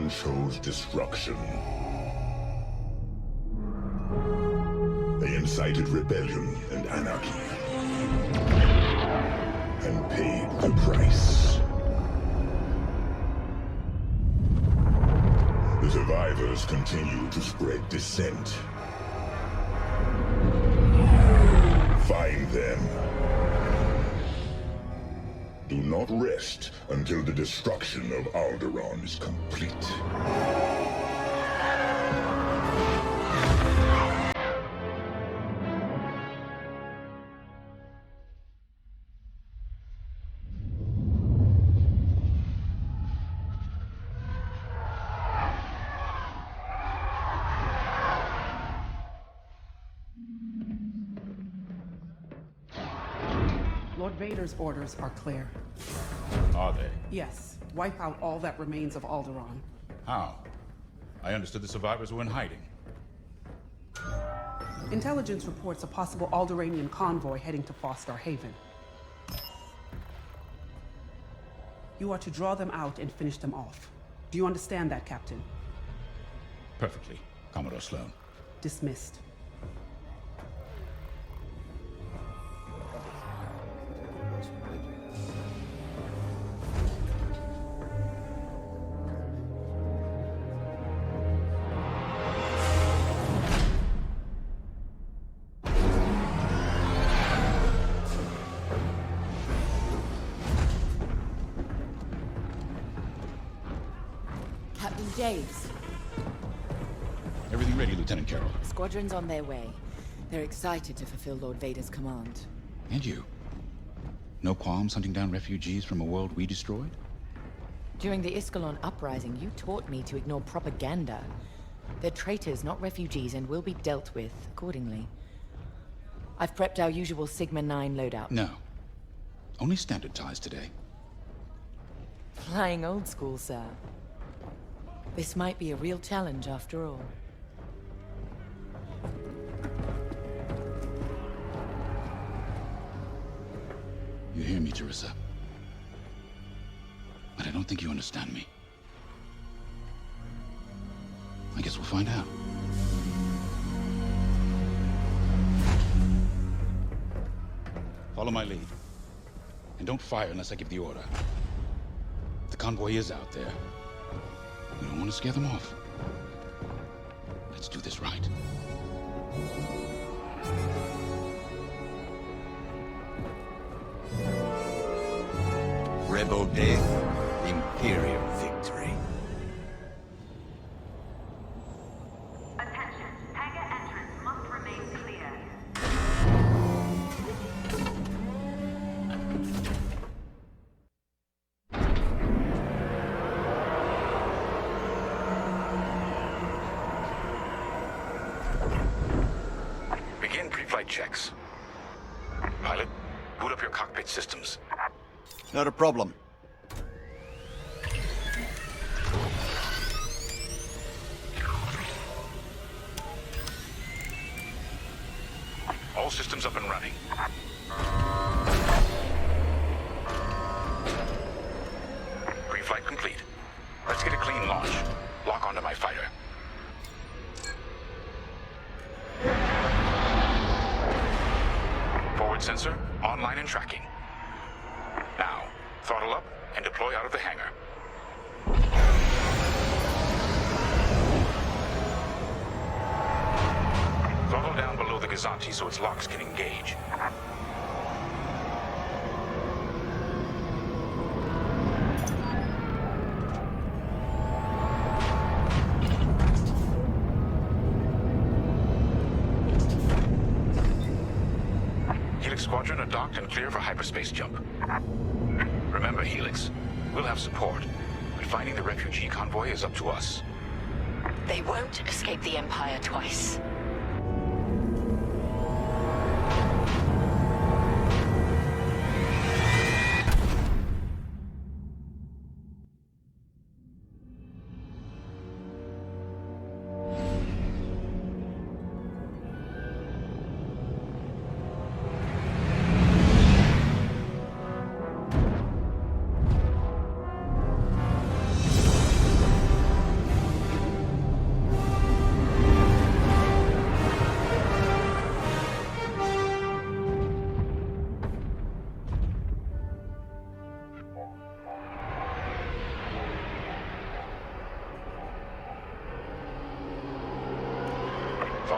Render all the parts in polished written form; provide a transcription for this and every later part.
Everyone chose destruction. They incited rebellion and anarchy, and paid the price. The survivors continue to spread dissent. Find them. Do not rest until the destruction of Alderaan is complete. Lord Vader's orders are clear. Are they? Yes, wipe out all that remains of Alderaan. How? I understood the survivors were in hiding. Intelligence reports a possible Alderaanian convoy heading to Foster Haven. You are to draw them out and finish them off. Do you understand that, Captain? Perfectly, Commodore Sloan. Dismissed. Captain James. Everything ready, Lieutenant Carroll. Squadrons on their way. They're excited to fulfill Lord Vader's command. And you? No qualms hunting down refugees from a world we destroyed? During the Iskalon uprising, you taught me to ignore propaganda. They're traitors, not refugees, and will be dealt with accordingly. I've prepped our usual Sigma-9 loadout. No. Only standard ties today. Flying old school, sir. This might be a real challenge after all. You hear me, Teresa? But I don't think you understand me. I guess we'll find out. Follow my lead. And don't fire unless I give the order. The convoy is out there. We don't want to scare them off. Let's do this right. Rebel death, Imperial victory. Attention, hangar entrance must remain clear. Begin pre-flight checks. Pilot, boot up your cockpit systems. Not a problem. All systems up and running. Pre-flight complete. Let's get a clean launch. Lock onto my fighter. Forward sensor, online and tracking. Now, throttle up and deploy out of the hangar. Throttle down below the Gazanti so its locks can engage. Helix Squadron are docked and clear for hyperspace jump. Remember, Helix, we'll have support, but finding the refugee convoy is up to us. They won't escape the Empire twice.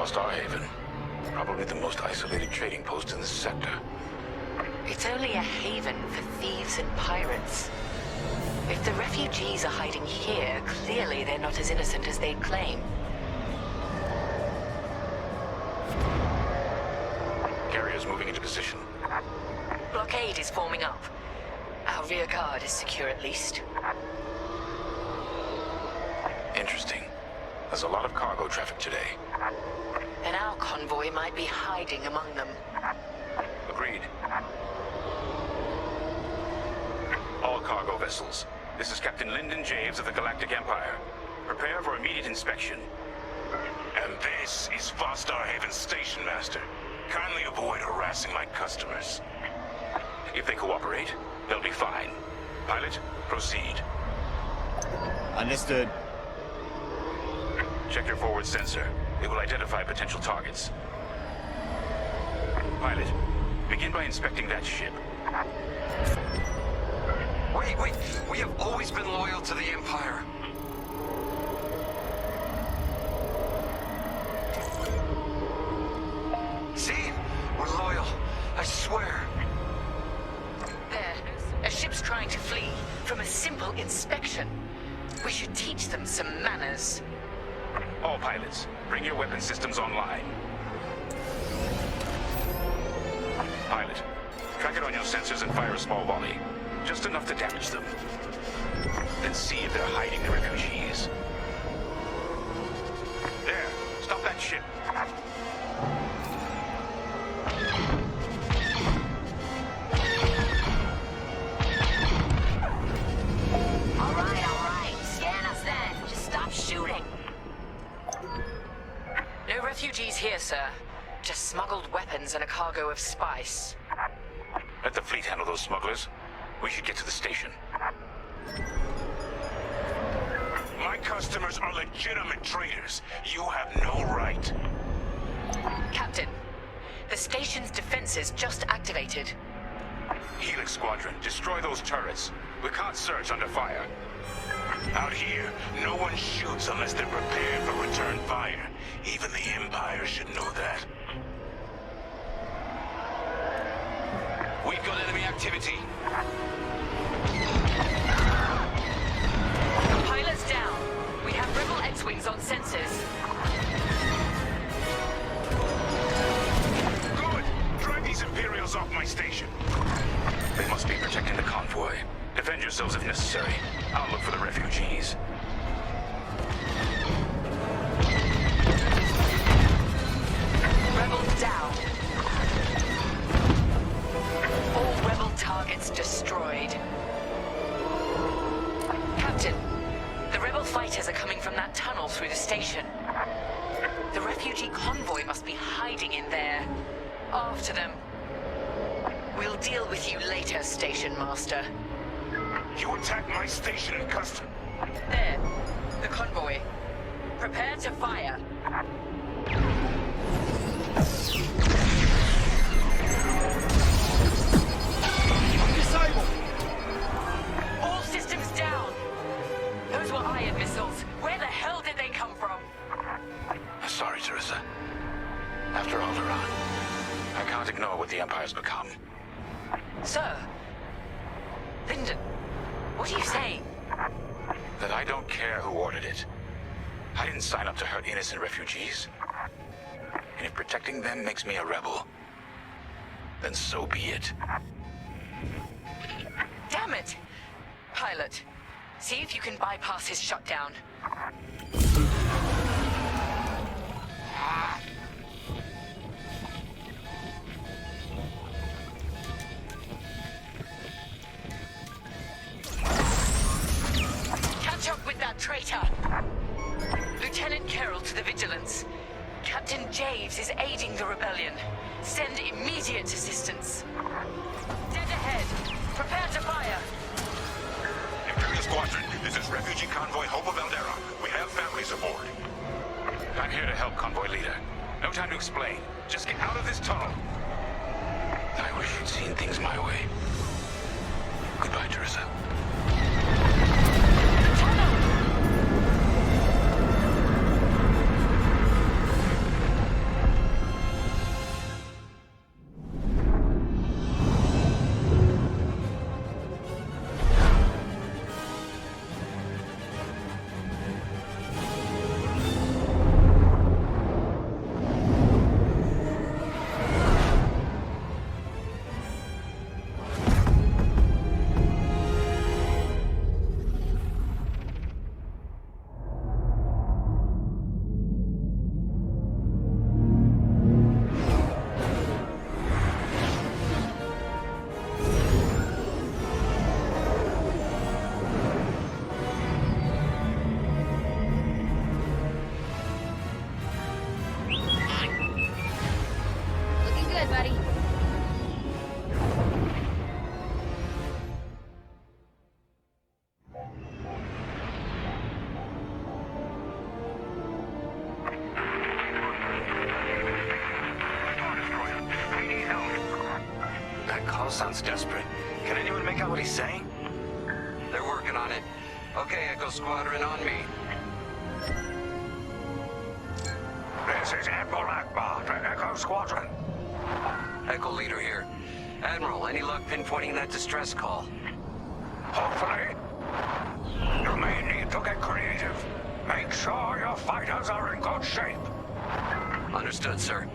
Star Haven. Probably the most isolated trading post in the sector. It's only a haven for thieves and pirates. If the refugees are hiding here, clearly they're not as innocent as they claim. Carrier's moving into position. Blockade is forming up. Our rear guard is secure at least. Interesting. There's a lot of cargo traffic today. And our convoy might be hiding among them. Agreed. All cargo vessels. This is Captain Lyndon Javes of the Galactic Empire. Prepare for immediate inspection. And this is Star Haven's station master. Kindly avoid harassing my customers. If they cooperate, they'll be fine. Pilot, proceed. Understood. Check your forward sensor. It will identify potential targets. Pilot, begin by inspecting that ship. Wait, we have always been loyal to the Empire. See? We're loyal. I swear. There. A ship's trying to flee from a simple inspection. We should teach them some manners. All pilots, bring your weapon systems online. Pilot, track it on your sensors and fire a small volley. Just enough to damage them. Then see if they're hiding the refugees. There, stop that ship. All right. Scan us then. Just stop shooting. No refugees here, sir. Just smuggled weapons and a cargo of spice. Let the fleet handle those smugglers. We should get to the station. My customers are legitimate traders. You have no right. Captain, the station's defenses just activated. Helix Squadron, destroy those turrets. We can't search under fire. Out here, no one shoots unless they're prepared for return fire. Even the Empire should know that. We've got enemy activity. Pilots down. We have rebel X-Wings on sensors. Good! Drive these Imperials off my station. They must be protecting the convoy. Defend yourselves if necessary. I'll look for the refugees. Rebel down. All rebel targets destroyed. Captain, the rebel fighters are coming from that tunnel through the station. The refugee convoy must be hiding in there. After them. We'll deal with you later, Station Master. You attack my station and custom. There. The convoy. Prepare to fire. Disable! All systems down! Those were iron missiles. Where the hell did they come from? Sorry, Teresa. After Alderaan, I can't ignore what the Empire's become. Sir. Lyndon, what are you saying? That I don't care who ordered it. I didn't sign up to hurt innocent refugees. And if protecting them makes me a rebel, then so be it. Damn it! Pilot, see if you can bypass his shutdown. Catch up with that traitor! Lieutenant Carroll to the Vigilance. Captain Javes is aiding the rebellion. Send immediate assistance. Dead ahead. Prepare to fire. Imperial Squadron, this is Refugee Convoy Hope of Eldera. We have families aboard. I'm here to help, Convoy Leader. No time to explain. Just get out of this tunnel. I wish you'd seen things my way. Goodbye, Teresa. buddy. That call sounds desperate. Can anyone make out what he's saying? They're working on it. Okay, Echo Squadron, on me. This is Admiral Akbar to Echo Squadron. Echo Leader here. Admiral, any luck pinpointing that distress call? Hopefully. You may need to get creative. Make sure your fighters are in good shape. Understood, sir.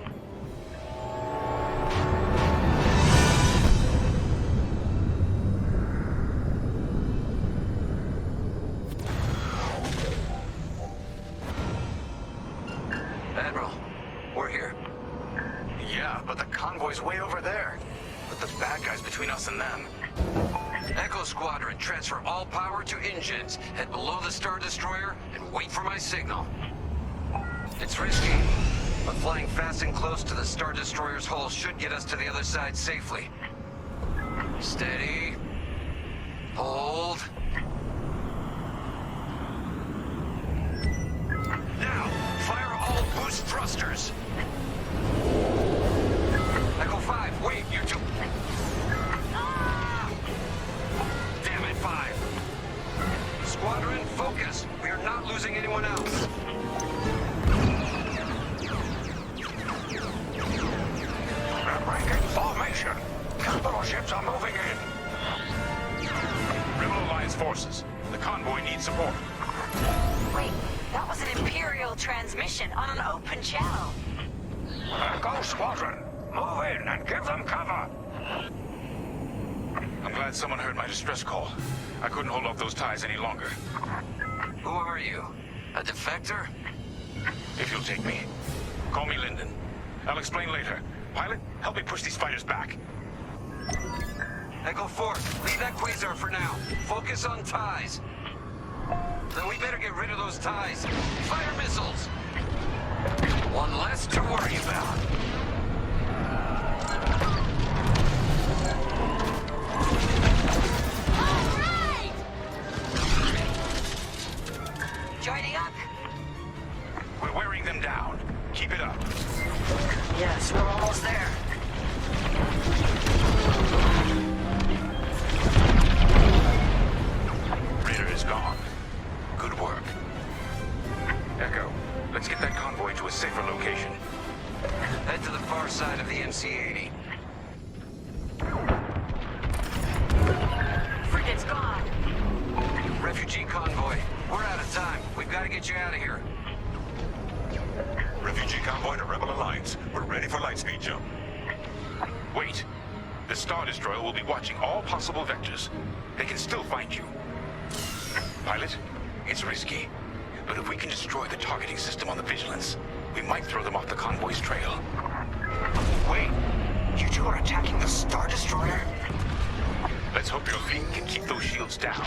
Admiral, we're here. Yeah, but the convoy's way over there. But the bad guy's between us and them. Echo Squadron, transfer all power to engines. Head below the Star Destroyer and wait for my signal. It's risky, but flying fast and close to the Star Destroyer's hull should get us to the other side safely. Steady. Hold. Now, fire all boost thrusters. Echo 5, wait, you two. Ah! Damn it, 5. Squadron, focus. We are not losing anyone else. They're breaking formation. Capital ships are moving in. Rebel Alliance forces. The convoy needs support. Wait, that was an Imperial transmission on an open channel. Go, Squadron. Move in and give them cover. I'm glad someone heard my distress call. I couldn't hold off those ties any longer. Who are you? A defector? If you'll take me. Call me Lyndon. I'll explain later. Pilot, help me push these fighters back. Echo 4, leave that quasar for now. Focus on ties. Then we better get rid of those ties. Fire missiles! One less to worry about. Joining up? We're wearing them down. Keep it up. Yes, we're almost there. Raider is gone. Good work. Echo, let's get that convoy to a safer location. Head to the far side of the MC-80. Frigate's gone. Refugee convoy. We're out of time. We've got to get you out of here. Refugee convoy to Rebel Alliance. We're ready for lightspeed jump. Wait. The Star Destroyer will be watching all possible vectors. They can still find you. Pilot, it's risky. But if we can destroy the targeting system on the Vigilance, we might throw them off the convoy's trail. Wait. You two are attacking the Star Destroyer? Let's hope your fleet can keep those shields down.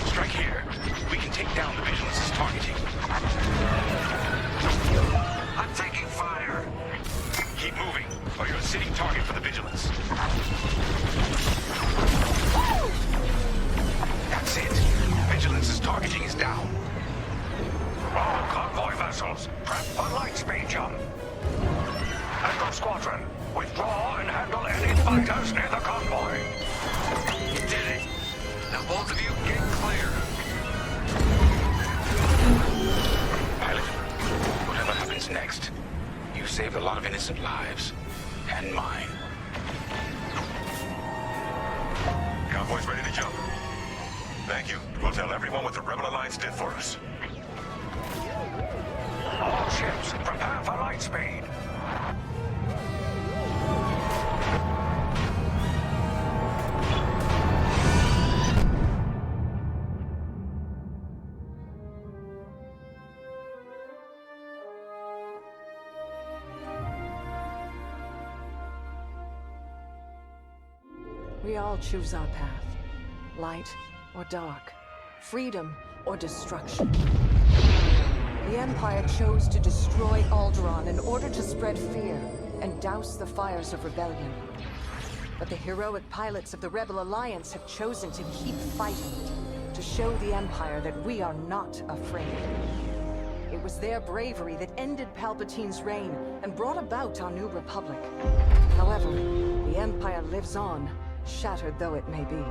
Strike here. We can take down the Vigilance's targeting. I'm taking fire. Keep moving, or you're a sitting target for the Vigilance. That's it. Vigilance's targeting is down. All convoy vessels, prep for lightspeed jump. Echo Squadron, withdraw and handle any fighters near the convoy. You did it. Now both of you get clear. Pilot, whatever happens next, you saved a lot of innocent lives. And mine. Convoy's ready to jump. Thank you. We'll tell everyone what the Rebel Alliance did for us. All ships, prepare for lightspeed. We all choose our path. Light or dark. Freedom or destruction. The Empire chose to destroy Alderaan in order to spread fear and douse the fires of rebellion. But the heroic pilots of the Rebel Alliance have chosen to keep fighting, to show the Empire that we are not afraid. It was their bravery that ended Palpatine's reign and brought about our new republic. However, the Empire lives on, shattered though it may be.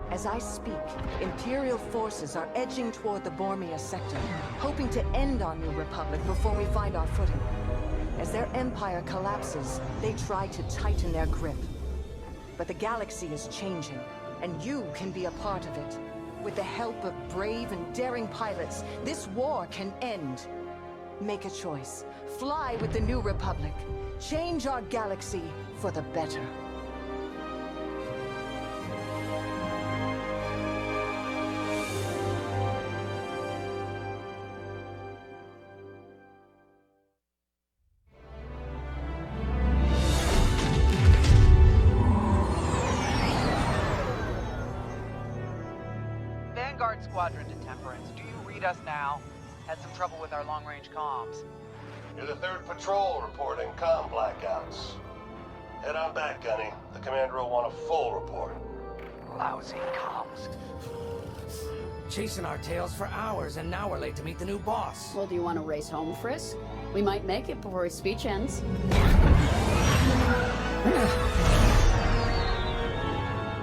As I speak, Imperial forces are edging toward the Bormia sector, hoping to end our new republic before we find our footing. As their empire collapses, they try to tighten their grip. But the galaxy is changing, and you can be a part of it. With the help of brave and daring pilots, this war can end. Make a choice. Fly with the New Republic. Change our galaxy for the better. Vanguard Squadron to Temperance. Do you read us now? Had some trouble with our long-range comms. You're the 3rd patrol reporting comm blackouts. Head on back, Gunny. The commander will want a full report. Lousy comms. Chasing our tails for hours, and now we're late to meet the new boss. Well, do you want to race home, Frisk? We might make it before his speech ends.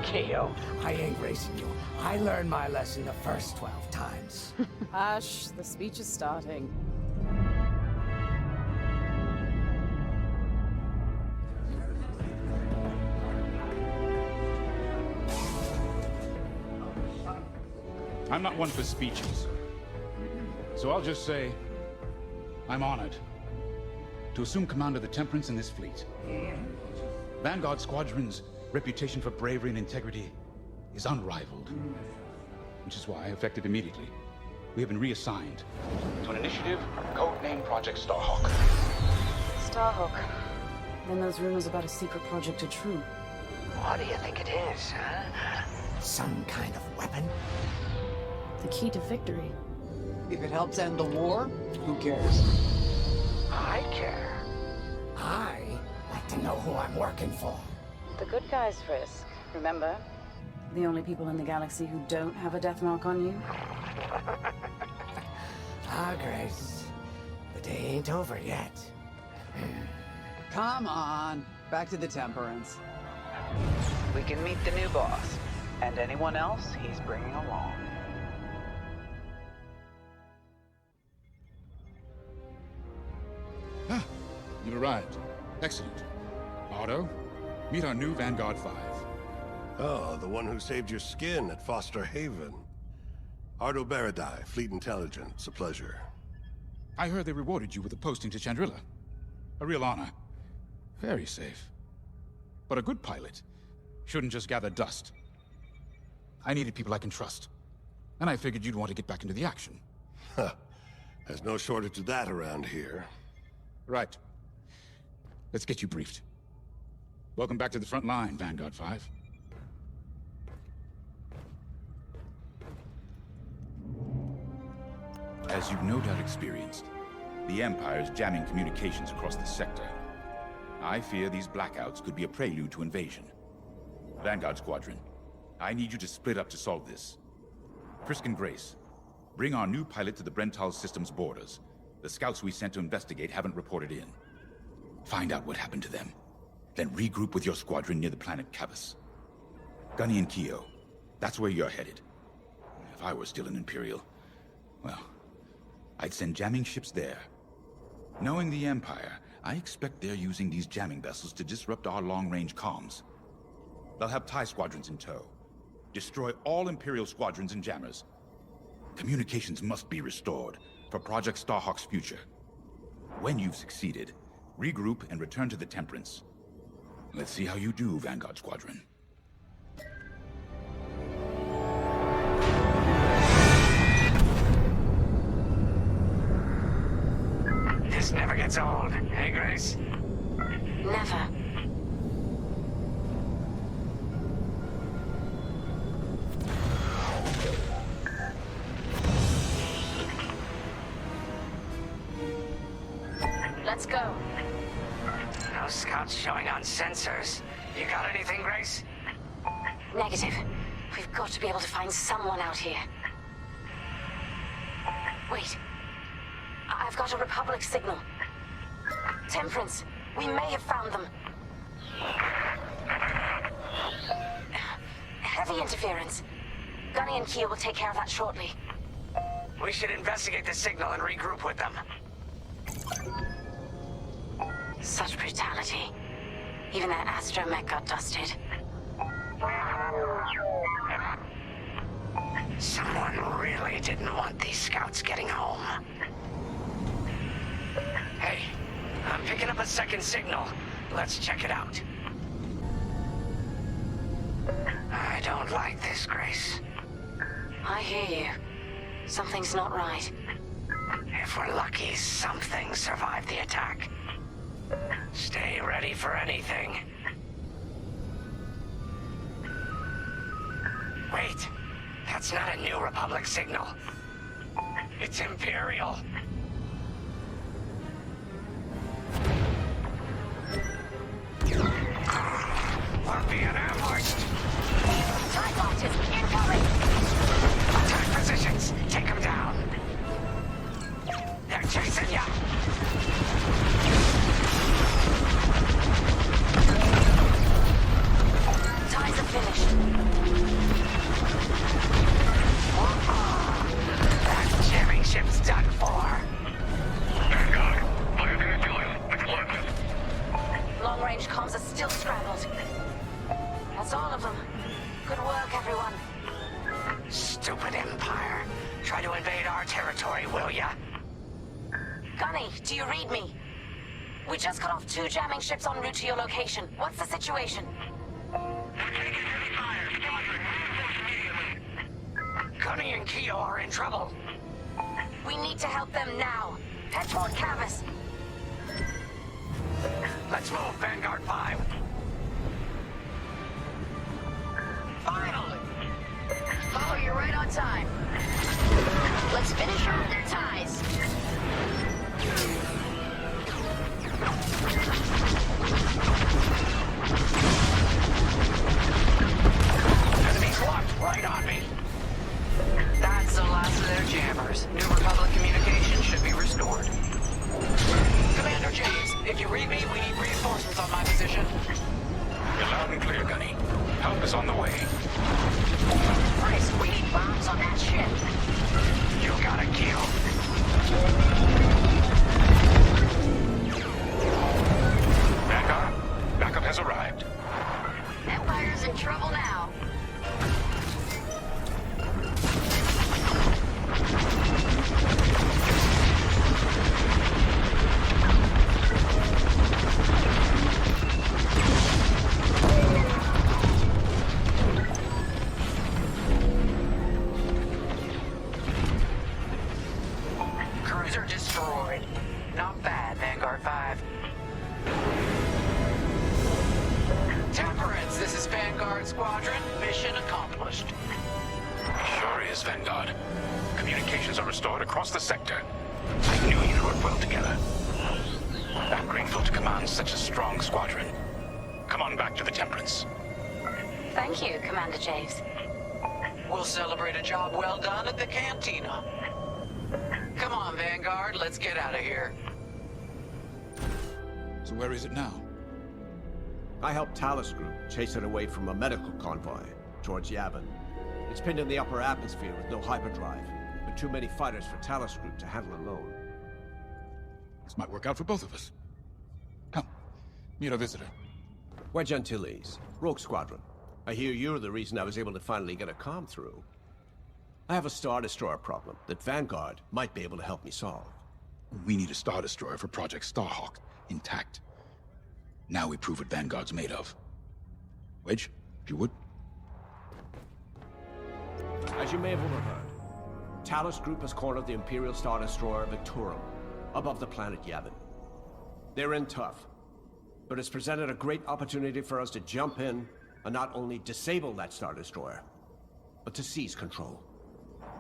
KO, I ain't racing you. I learned my lesson the first 12 times. Hush, the speech is starting. I'm not one for speeches. So I'll just say, I'm honored to assume command of the Temperance in this fleet. Vanguard Squadron's reputation for bravery and integrity is unrivaled, which is why, effective immediately, we have been reassigned to an initiative codenamed Project Starhawk. Starhawk. Then those rumors about a secret project are true. What do you think it is, huh? Some kind of weapon? The key to victory. If it helps end the war, who cares? I care. I like to know who I'm working for. The good guys, Frisk. Remember? The only people in the galaxy who don't have a death mark on you? Ah, Grace. The day ain't over yet. Come on. Back to the Temperance. We can meet the new boss. And anyone else he's bringing along. Ah, you've arrived. Excellent. Otto, meet our new Vanguard 5. Oh, the one who saved your skin at Foster Haven. Ardo Baradai, Fleet Intelligence. A pleasure. I heard they rewarded you with a posting to Chandrila. A real honor. Very safe. But a good pilot shouldn't just gather dust. I needed people I can trust. And I figured you'd want to get back into the action. Huh. There's no shortage of that around here. Right. Let's get you briefed. Welcome back to the front line, Vanguard 5. As you've no doubt experienced, the Empire is jamming communications across the sector. I fear these blackouts could be a prelude to invasion. Vanguard Squadron, I need you to split up to solve this. Frisk and Grace, bring our new pilot to the Brental system's borders. The scouts we sent to investigate haven't reported in. Find out what happened to them. Then regroup with your squadron near the planet Cavus. Gunny and Keo, that's where you're headed. If I were still an Imperial, well, I'd send jamming ships there. Knowing the Empire, I expect they're using these jamming vessels to disrupt our long-range comms. They'll have TIE squadrons in tow. Destroy all Imperial squadrons and jammers. Communications must be restored for Project Starhawk's future. When you've succeeded, regroup and return to the Temperance. Let's see how you do, Vanguard Squadron. This never gets old, hey, Grace? Never. Let's go. No scouts showing on sensors. You got anything, Grace? Negative. We've got to be able to find someone out here. Wait. I've got a Republic signal. Temperance, we may have found them. Heavy interference. Gunny and Kia will take care of that shortly. We should investigate the signal and regroup with them. Such brutality. Even that astromech got dusted. Someone really didn't want these scouts getting home. Hey, I'm picking up a second signal. Let's check it out. I don't like this, Grace. I hear you. Something's not right. If we're lucky, something survived the attack. Stay ready for anything. Wait, that's not a New Republic signal. It's Imperial. We're being ambushed. TIE fighters incoming! Attack positions. Take them down. They're chasing ya. TIEs are finished. That jamming ship's done for. Long-range comms are still scrambled. That's all of them. Good work, everyone. Stupid Empire. Try to invade our territory, will ya? Gunny, do you read me? We just cut off 2 jamming ships en route to your location. What's the situation? Gunny and Keo are in trouble. We need to help them now. Head toward Cavis. Let's move, Vanguard 5. Finally! Oh, you're right on time. Let's finish off their ties. Enemies locked right on me. That's the last of their jammers. New Republic communication should be restored. Commander James, if you read me, we need reinforcements on my position. You're loud and clear, Gunny. Help is on the way. Chris, we need bombs on that ship. You gotta kill. Vanguard, backup has arrived. Empire's in trouble now. Cruiser destroyed. Not bad, Vanguard 5. Temperance, this is Vanguard Squadron. Mission accomplished. Sure is, Vanguard. Communications are restored across the sector. I knew you'd work well together. I'm grateful to command such a strong squadron. Come on back to the Temperance. Thank you, Commander Javes. We'll celebrate a job well done at the cantina. Come on, Vanguard, let's get out of here. So where is it now? I helped Talus Group chase it away from a medical convoy towards Yavin. It's pinned in the upper atmosphere with no hyperdrive, but too many fighters for Talus Group to handle alone. This might work out for both of us. Come, meet our visitor. We're Gentiles, Rogue Squadron. I hear you're the reason I was able to finally get a comm through. I have a Star Destroyer problem that Vanguard might be able to help me solve. We need a Star Destroyer for Project Starhawk, intact. Now we prove what Vanguard's made of. Wedge, if you would. As you may have overheard, Talus Group has cornered the Imperial Star Destroyer Victorum, above the planet Yavin. They're in tough, but it's presented a great opportunity for us to jump in and not only disable that Star Destroyer, but to seize control.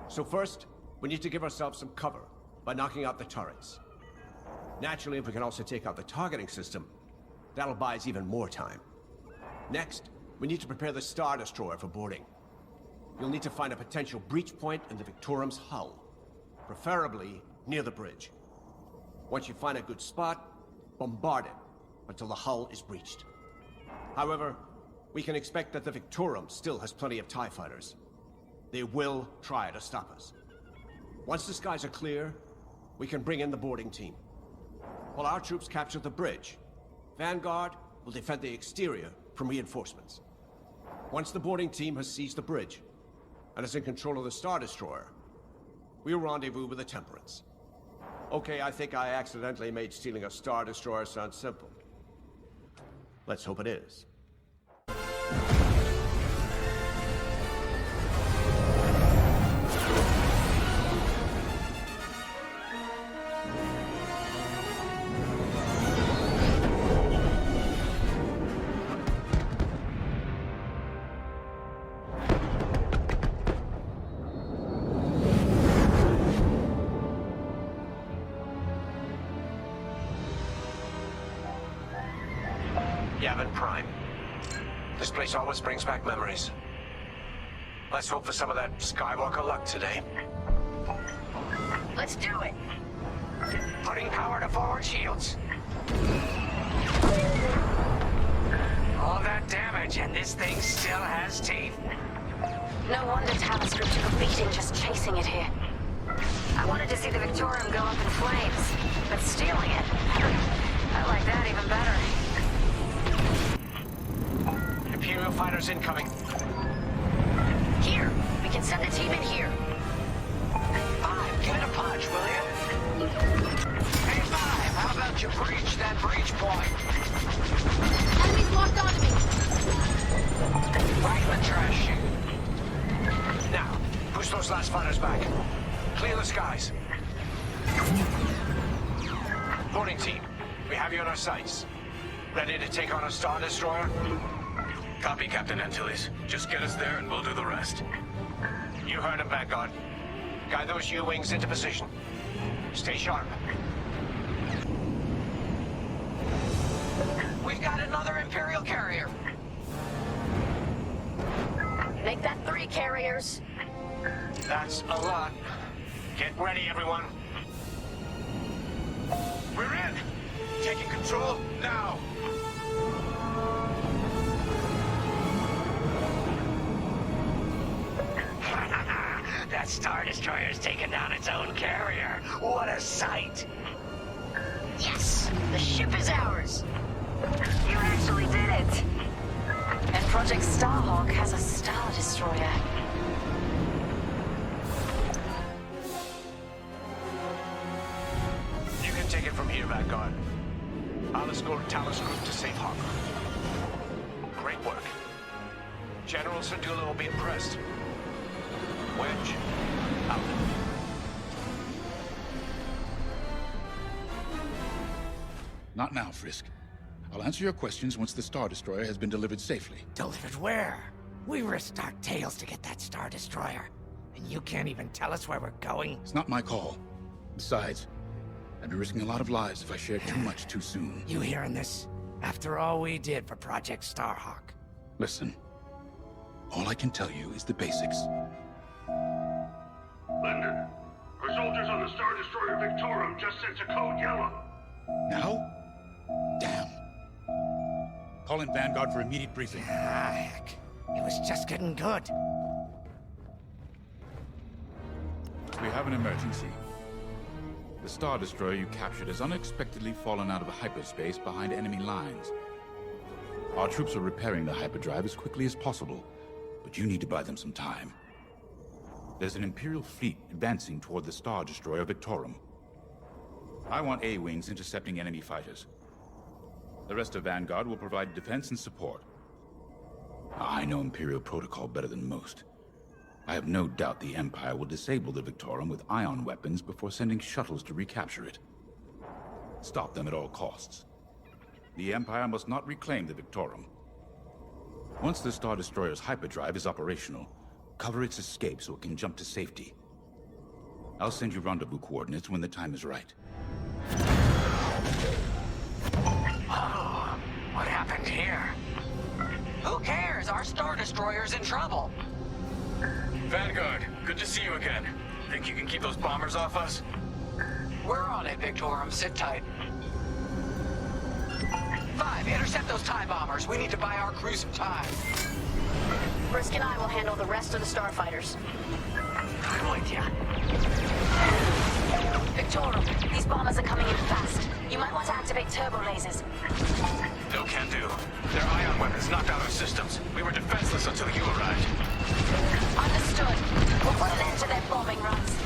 So first, we need to give ourselves some cover by knocking out the turrets. Naturally, if we can also take out the targeting system, That'll buy us even more time. Next, we need to prepare the Star Destroyer for boarding. You'll need to find a potential breach point in the Victorum's hull, preferably near the bridge. Once you find a good spot, bombard it until the hull is breached. However, we can expect that the Victorum still has plenty of TIE fighters. They will try to stop us. Once the skies are clear, we can bring in the boarding team. While our troops capture the bridge, Vanguard will defend the exterior from reinforcements. Once the boarding team has seized the bridge and is in control of the Star Destroyer, we'll rendezvous with the Temperance. Okay, I think I accidentally made stealing a Star Destroyer sound simple. Let's hope it is. Yavin Prime. This place always brings back memories. Let's hope for some of that Skywalker luck today. Let's do it. Putting power to forward shields. All that damage, and this thing still has teeth. No wonder Talos Group took a beating just chasing it here. I wanted to see the Victorium go up in flames, but stealing it, I like that even better. Imperial fighters incoming. Here, we can send a team in here. Five, give it a punch, will you? Hey, Five, how about you breach that breach point? Enemies locked onto me. Right in the trash chute. Now, push those last fighters back. Clear the skies. Boarding team, we have you on our sights. Ready to take on a Star Destroyer? Copy, Captain Antilles. Just get us there and we'll do the rest. You heard him, Vanguard. Guide those U-wings into position. Stay sharp. We've got another Imperial carrier. Make that 3 carriers. That's a lot. Get ready, everyone. We're in! Taking control now! That Star Destroyer's taken down its own carrier. What a sight! Yes, the ship is ours. You actually did it. And Project Starhawk has a Star Destroyer. You can take it from here, Vanguard. I'll escort Talos Group to safe harbor. Great work. General Syndulla will be impressed. Wedge, out. Not now, Frisk. I'll answer your questions once the Star Destroyer has been delivered safely. Delivered where? We risked our tails to get that Star Destroyer. And you can't even tell us where we're going? It's not my call. Besides, I'd be risking a lot of lives if I shared too much too soon. You hearing this? After all we did for Project Starhawk. Listen, all I can tell you is the basics. Linden, our soldiers on the Star Destroyer Victorum just sent a code yellow. Now? Damn. Call in Vanguard for immediate briefing. Ah, heck. It was just getting good. We have an emergency. The Star Destroyer you captured has unexpectedly fallen out of hyperspace behind enemy lines. Our troops are repairing the hyperdrive as quickly as possible, but you need to buy them some time. There's an Imperial fleet advancing toward the Star Destroyer Victorum. I want A-wings intercepting enemy fighters. The rest of Vanguard will provide defense and support. I know Imperial protocol better than most. I have no doubt the Empire will disable the Victorum with ion weapons before sending shuttles to recapture it. Stop them at all costs. The Empire must not reclaim the Victorum. Once the Star Destroyer's hyperdrive is operational, cover its escape so it can jump to safety. I'll send you rendezvous coordinates when the time is right. Empire's in trouble. Vanguard, good to see you again. Think you can keep those bombers off us? We're on it, Victorum. Sit tight. 5, intercept those TIE bombers. We need to buy our crew some time. Brisk and I will handle the rest of the starfighters. I'm with ya. Victorum, these bombers are coming in fast. You might want to activate turbo lasers. No can do. Their ion weapons knocked out our systems. We were defenseless until you arrived. Understood. We'll put an end to their bombing runs.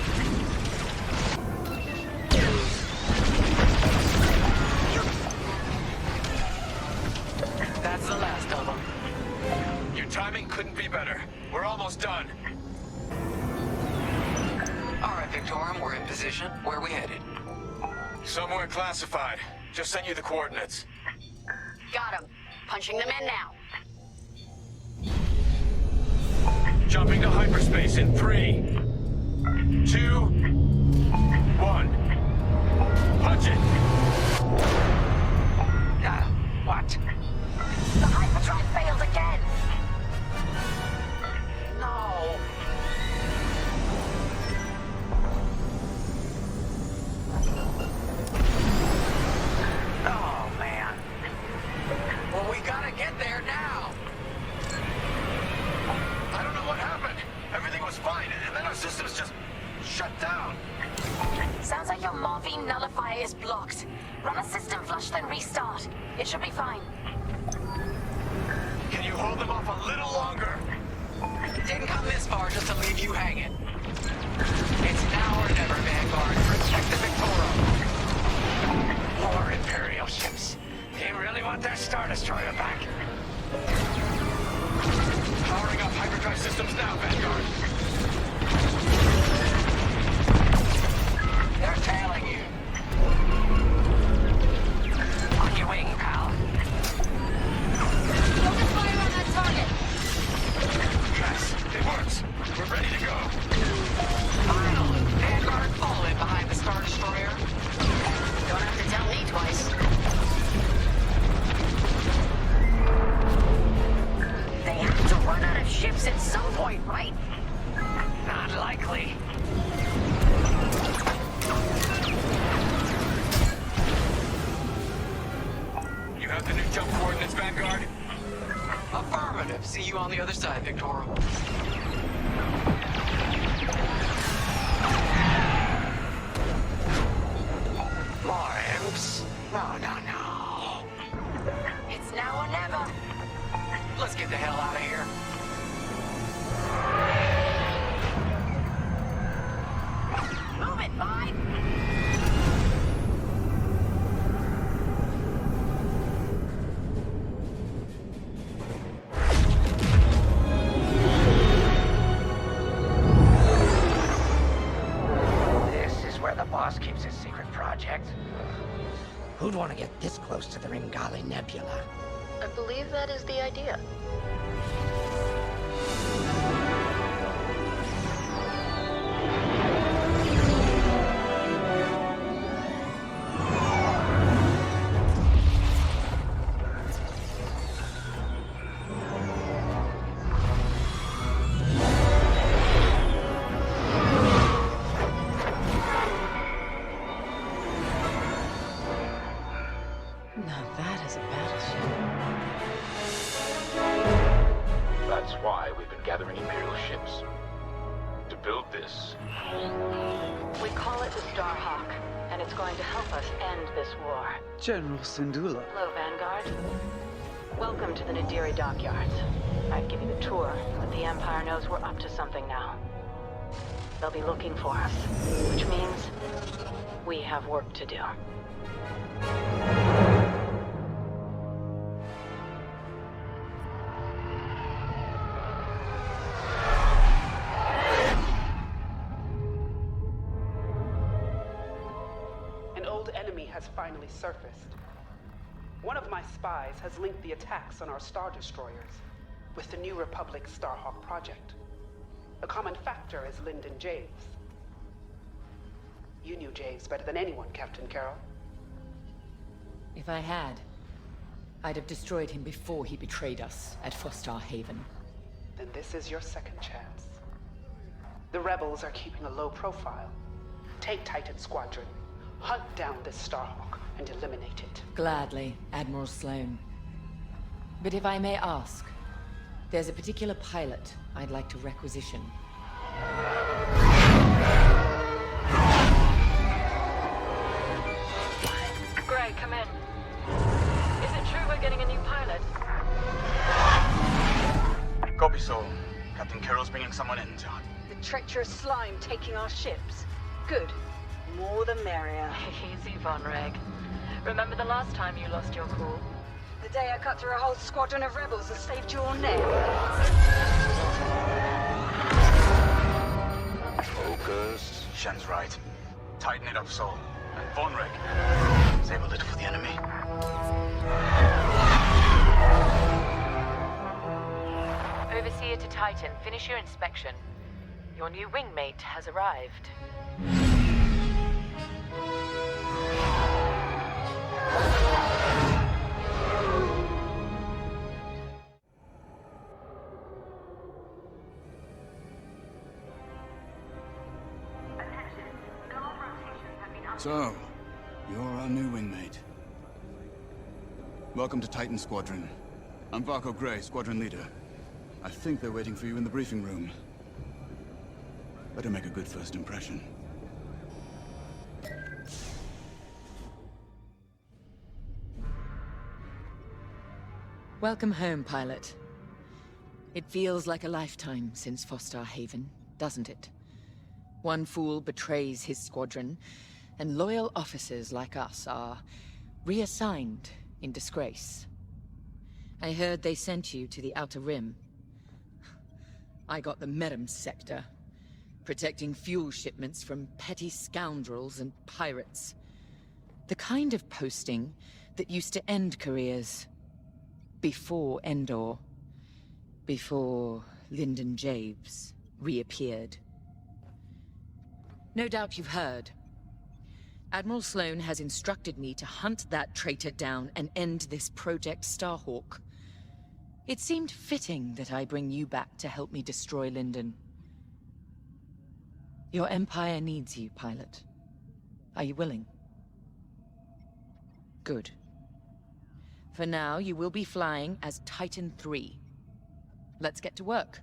That's the last of them. Your timing couldn't be better. We're almost done. All right, Victorum, we're in position. Where are we headed? Somewhere classified. Just sent you the coordinates. Got him. Punching them in now. Jumping to hyperspace in 3, 2, 1. Punch it! What? The hyperdrive failed again. No. Oh, man. Well, we gotta get there now. I don't know what happened. Everything was fine, and then our systems just shut down. Sounds like your morphine nullifier is blocked. Run a system flush, then restart. It should be fine. Can you hold them off a little longer? Didn't come this far just to leave you hanging. It's now or never, Vanguard. Protect the Victorum. More Imperial ships. They really want their Star Destroyer back. Powering up hyperdrive systems now, Vanguard. They're tailing you. On your wing, pal. Focus fire on that target. Yes, it works. We're ready to go. Finally, Vanguard falling behind the Star Destroyer. Don't have to tell me twice. They have to run out of ships at some point, right? Not likely. You have the new jump coordinates, Vanguard? Affirmative. See you on the other side, Victorum. More imps? No. It's now or never. Let's get the hell out of here. Move it, bye. This is where the boss keeps his secret project. Who'd want to get this close to the Ringali Nebula? I believe that is the idea. Now that is a battleship. That's why we've been gathering Imperial ships. To build this. We call it the Starhawk, and it's going to help us end this war. General Syndulla. Hello, Vanguard. Welcome to the Nadiri dockyards. I'd give you the tour, but the Empire knows we're up to something now. They'll be looking for us, which means we have work to do. An old enemy has finally surfaced. One of my spies has linked the attacks on our Star Destroyers with the New Republic Starhawk project. A common factor is Lyndon Javes. You knew Javes better than anyone, Captain Carroll. If I had, I'd have destroyed him before he betrayed us at Fostar Haven. then this is your second chance. The rebels are keeping a low profile. Take Titan Squadron, hunt down this Starhawk, and eliminate it. Gladly, Admiral Sloan. But if I may ask, there's a particular pilot I'd like to requisition. Gray, come in. Is it true we're getting a new pilot? Copy, Sol. Captain Carroll's bringing someone in, John. The treacherous slime taking our ships. Good. More the merrier. Easy, Von Reg. Remember the last time you lost your cool? The day I cut through a whole squadron of rebels and saved your neck. Focus. Shen's right. Tighten it up, Sol. And Von Reg, save a little for the enemy. Overseer to Titan, finish your inspection. Your new wingmate has arrived. So, you're our new wingmate. Welcome to Titan Squadron. I'm Varco Gray, Squadron Leader. I think they're waiting for you in the briefing room. Better make a good first impression. Welcome home, pilot. It feels like a lifetime since Fostar Haven, doesn't it? One fool betrays his squadron, and loyal officers like us are reassigned in disgrace. I heard they sent you to the Outer Rim. I got the Medem sector, protecting fuel shipments from petty scoundrels and pirates. The kind of posting that used to end careers. Before Endor. Before Lyndon Javes reappeared. No doubt you've heard. Admiral Sloan has instructed me to hunt that traitor down and end this Project Starhawk. It seemed fitting that I bring you back to help me destroy Lyndon. Your Empire needs you, pilot. Are you willing? Good. For now, you will be flying as Titan 3. Let's get to work.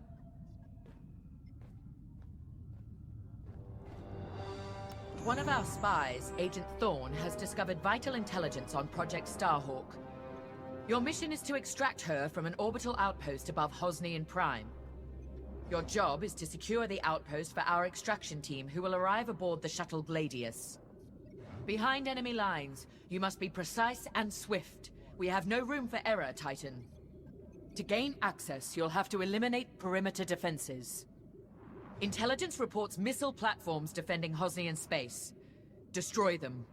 One of our spies, Agent Thorne, has discovered vital intelligence on Project Starhawk. Your mission is to extract her from an orbital outpost above Hosnian Prime. Your job is to secure the outpost for our extraction team, who will arrive aboard the shuttle Gladius. Behind enemy lines, you must be precise and swift. We have no room for error, Titan. To gain access, you'll have to eliminate perimeter defenses. Intelligence reports missile platforms defending Hosnian space. Destroy them.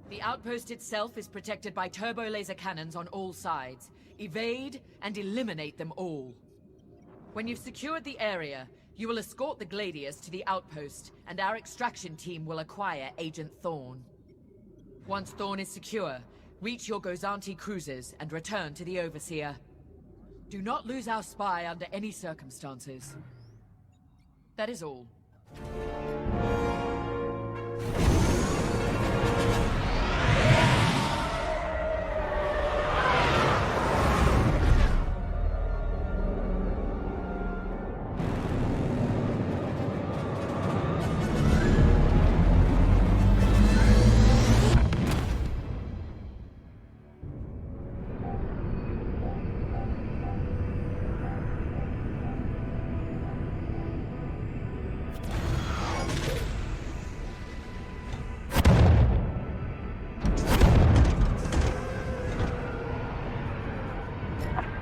The outpost itself is protected by turbo laser cannons on all sides. Evade and eliminate them all. When you've secured the area, you will escort the Gladius to the outpost, and our extraction team will acquire Agent Thorne. Once Thorne is secure, reach your Gozanti cruisers and return to the Overseer. Do not lose our spy under any circumstances. That is all.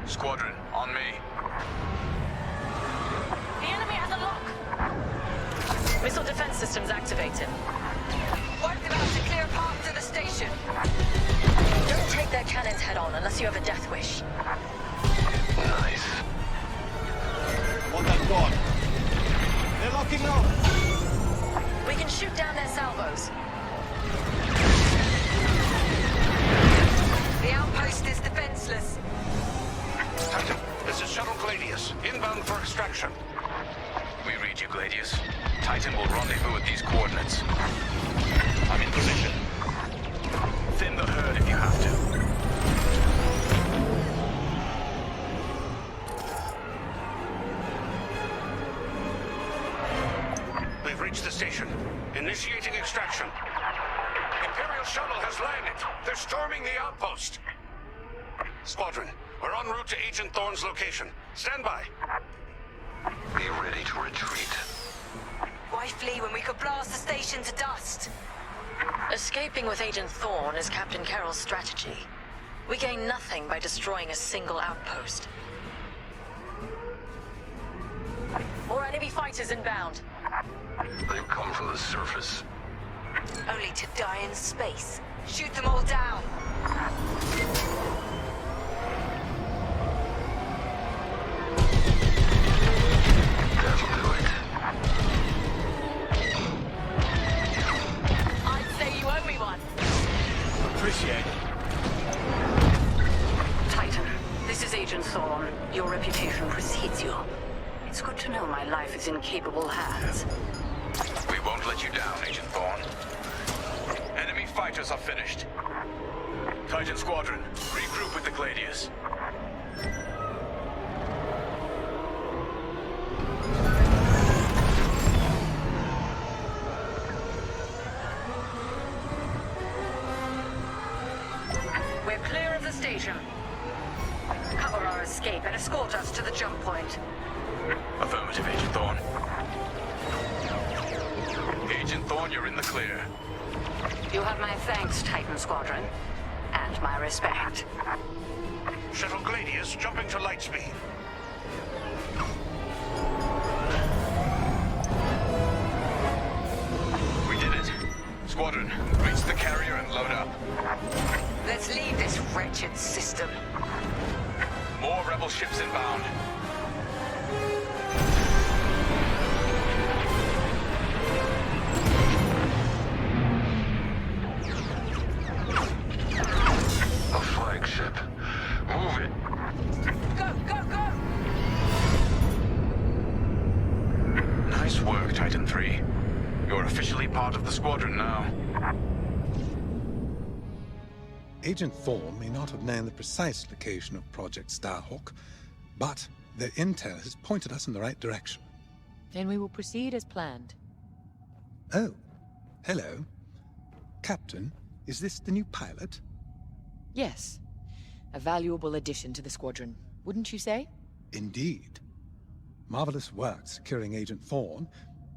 Squadron, on me. The enemy has a lock! Missile defense systems activated. Wipe them out to clear path to the station. Don't take their cannons head on unless you have a death wish. Nice. Want that gone. They're locking up. We can shoot down their salvos. The outpost is defenseless. Titan, this is Shuttle Gladius, inbound for action. We read you, Gladius. Titan will rendezvous at these coordinates. I'm in position. Thin the herd if you have to. We've reached the station. Initiating extraction. Imperial shuttle has landed. They're storming the outpost. Squadron, we're en route to Agent Thorne's location. Stand by. Be ready to retreat. Why flee when we could blast the station to dust? Escaping with Agent Thorne is Captain Carroll's strategy. We gain nothing by destroying a single outpost. More enemy fighters inbound. They've come from the surface. Only to die in space. Shoot them all down. That'll do it. I'd say you owe me one. Appreciate it. Titan, this is Agent Thorne. Your reputation precedes you. It's good to know my life is in capable hands. We won't let you down, Agent Thorne. Enemy fighters are finished. Titan Squadron, regroup with the Gladius. We're clear of the station. Cover our escape and escort us to the jump point. Affirmative, Agent Thorne. Agent Thorne, you're in the clear. You have my thanks, Titan Squadron. And my respect. Shuttle Gladius jumping to light speed. We did it. Squadron, reach the carrier and load up. Let's leave this wretched system. More rebel ships inbound. A flagship. Move it. Go, go, go! Nice work, Titan 3. You're officially part of the squadron now. Agent Thorne may not have known the precise location of Project Starhawk, but their intel has pointed us in the right direction. Then we will proceed as planned. Oh, hello. Captain, is this the new pilot? Yes. A valuable addition to the squadron, wouldn't you say? Indeed. Marvelous work securing Agent Thorne.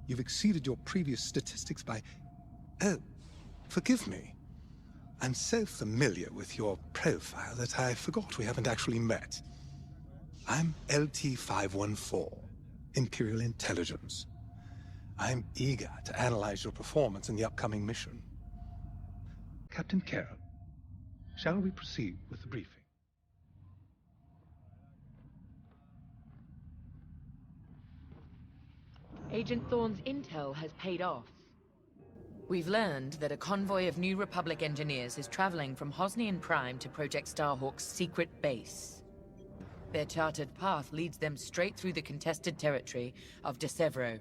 You've exceeded your previous statistics by... Oh, forgive me. I'm so familiar with your profile that I forgot we haven't actually met. I'm LT-514, Imperial Intelligence. I'm eager to analyze your performance in the upcoming mission. Captain Carroll, shall we proceed with the briefing? Agent Thorne's intel has paid off. We've learned that a convoy of New Republic engineers is traveling from Hosnian Prime to Project Starhawk's secret base. Their charted path leads them straight through the contested territory of De Severo.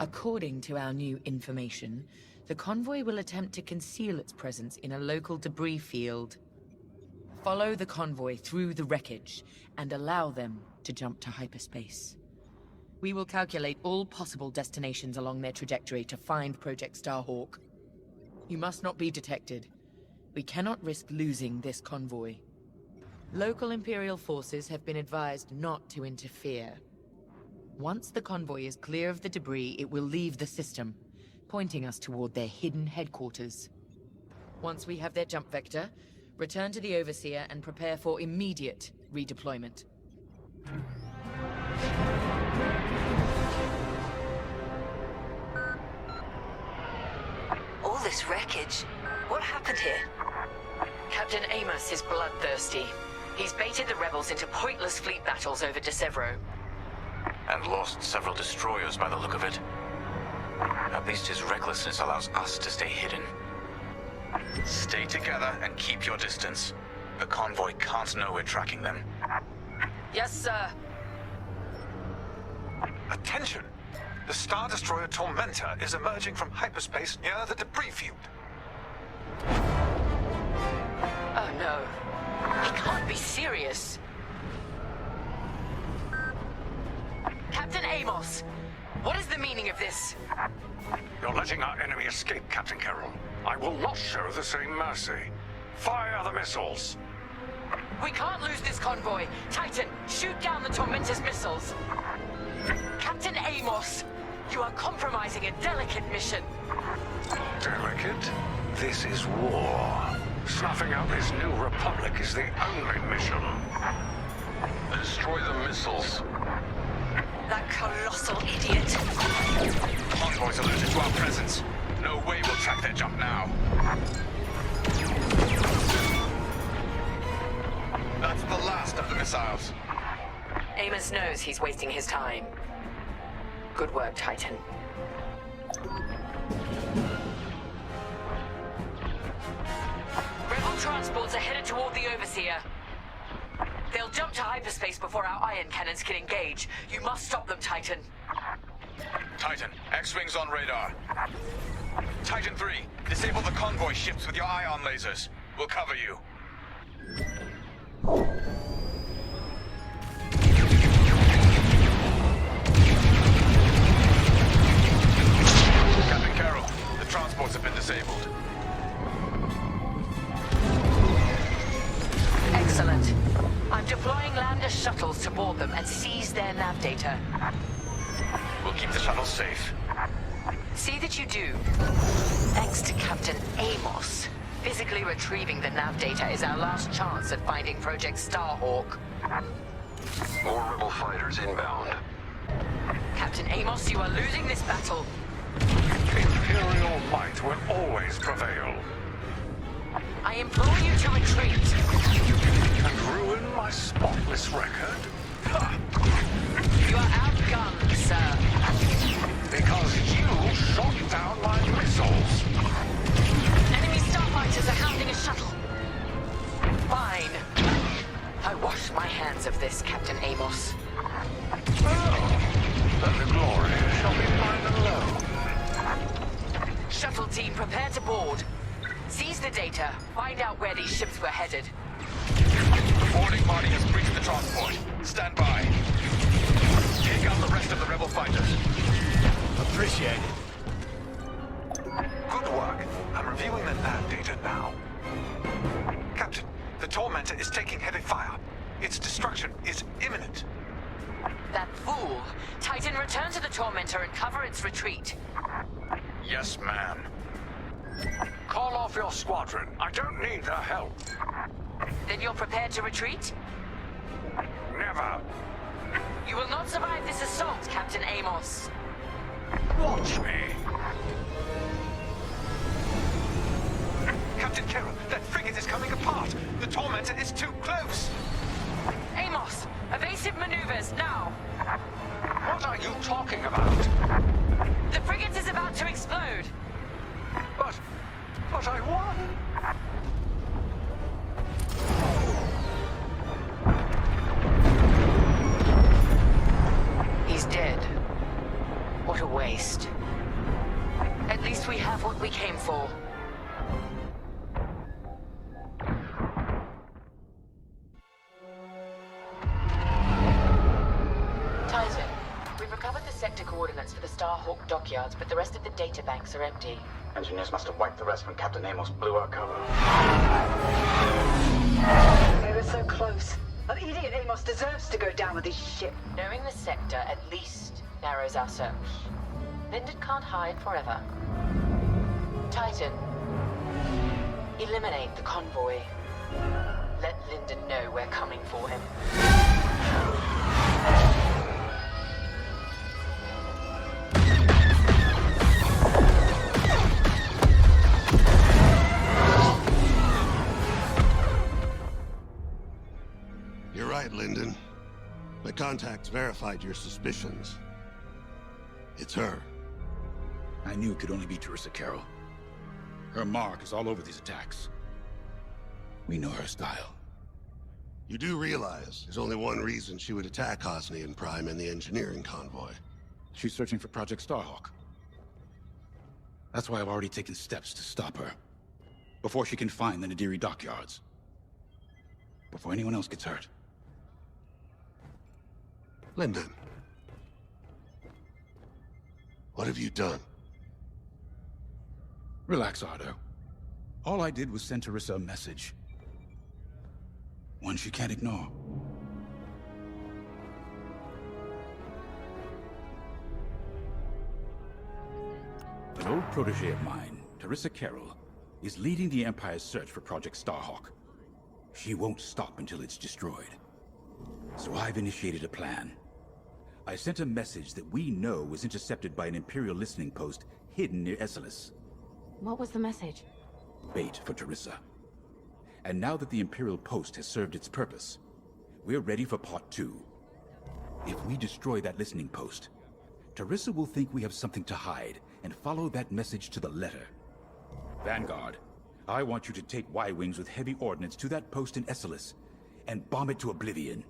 According to our new information, the convoy will attempt to conceal its presence in a local debris field. Follow the convoy through the wreckage and allow them to jump to hyperspace. We will calculate all possible destinations along their trajectory to find Project Starhawk. You must not be detected. We cannot risk losing this convoy. Local Imperial forces have been advised not to interfere. Once the convoy is clear of the debris, it will leave the system, pointing us toward their hidden headquarters. Once we have their jump vector, return to the Overseer and prepare for immediate redeployment. All this wreckage? What happened here? Captain Amos is bloodthirsty. He's baited the rebels into pointless fleet battles over De Severo. And lost several destroyers by the look of it. At least his recklessness allows us to stay hidden. Stay together and keep your distance. The convoy can't know we're tracking them. Yes, sir. Attention! The Star Destroyer Tormentor is emerging from hyperspace near the debris field. Oh no. He can't be serious. Captain Amos, what is the meaning of this? You're letting our enemy escape, Captain Carroll. I will not show the same mercy. Fire the missiles. We can't lose this convoy. Titan, shoot down the Tormentor's missiles. Captain Amos, you are compromising a delicate mission. Delicate? This is war. Snuffing out this new republic is the only mission. Destroy the missiles. That colossal idiot. Convoys alerted to our presence. No way we'll track their jump now. That's the last of the missiles. Amos knows he's wasting his time. Good work, Titan. Rebel transports are headed toward the Overseer. They'll jump to hyperspace before our ion cannons can engage. You must stop them, Titan. Titan, X-Wings on radar. Titan 3, disable the convoy ships with your ion lasers. We'll cover you. Captain Carroll, the transports have been disabled. Excellent. I'm deploying lander shuttles to board them and seize their nav data. We'll keep the shuttles safe. See that you do. Thanks to Captain Amos, physically retrieving the nav data is our last chance at finding Project Starhawk. More rebel fighters inbound. Captain Amos, you are losing this battle. Imperial might will always prevail. I implore you to retreat. And ruin my spotless record? You are outgunned, sir. Because you shot down my missiles. Enemy starfighters are hounding a shuttle. Fine. I wash my hands of this, Captain Amos. Then the glory shall be mine alone. Shuttle team, prepare to board. Seize the data. Find out where these ships were headed. The boarding party has breached the transport. Stand by. Take out the rest of the rebel fighters. Appreciate it. Good work. I'm reviewing the nav data now. Captain, the Tormentor is taking heavy fire. Its destruction is imminent. That fool. Titan, return to the Tormentor and cover its retreat. Yes, ma'am. Call off your squadron. I don't need their help. Then you're prepared to retreat? Never. You will not survive this assault, Captain Amos. Watch me. Captain Carroll, that frigate is coming apart. The Tormentor is too close. Amos, evasive maneuvers, now. What are you talking about? The frigate is about to explode. But I won. He's dead. What a waste. At least we have what we came for. Titan, we've recovered the sector coordinates for the Starhawk dockyards, but the rest of the data banks are empty. Engineers must have wiped the rest when Captain Amos blew our cover. We were so close. That idiot Amos deserves to go down with his ship. Knowing the sector at least narrows our search. Lyndon can't hide forever. Titan, eliminate the convoy. Let Lyndon know we're coming for him. You're right, Lyndon. My contacts verified your suspicions. It's her. I knew it could only be Teresa Carroll. Her mark is all over these attacks. We know her style. You do realize there's only one reason she would attack Osnian Prime and the engineering convoy. She's searching for Project Starhawk. That's why I've already taken steps to stop her. Before she can find the Nadiri dockyards. Before anyone else gets hurt. Lyndon. What have you done? Relax, Ardo. All I did was send Teresa a message. One she can't ignore. An old protege of mine, Teresa Carroll, is leading the Empire's search for Project Starhawk. She won't stop until it's destroyed. So I've initiated a plan. I sent a message that we know was intercepted by an Imperial listening post hidden near Esselis. What was the message? Bait for Teresa. And now that the Imperial post has served its purpose, we're ready for Part 2. If we destroy that listening post, Teresa will think we have something to hide and follow that message to the letter. Vanguard, I want you to take Y-Wings with heavy ordnance to that post in Esselis and bomb it to oblivion.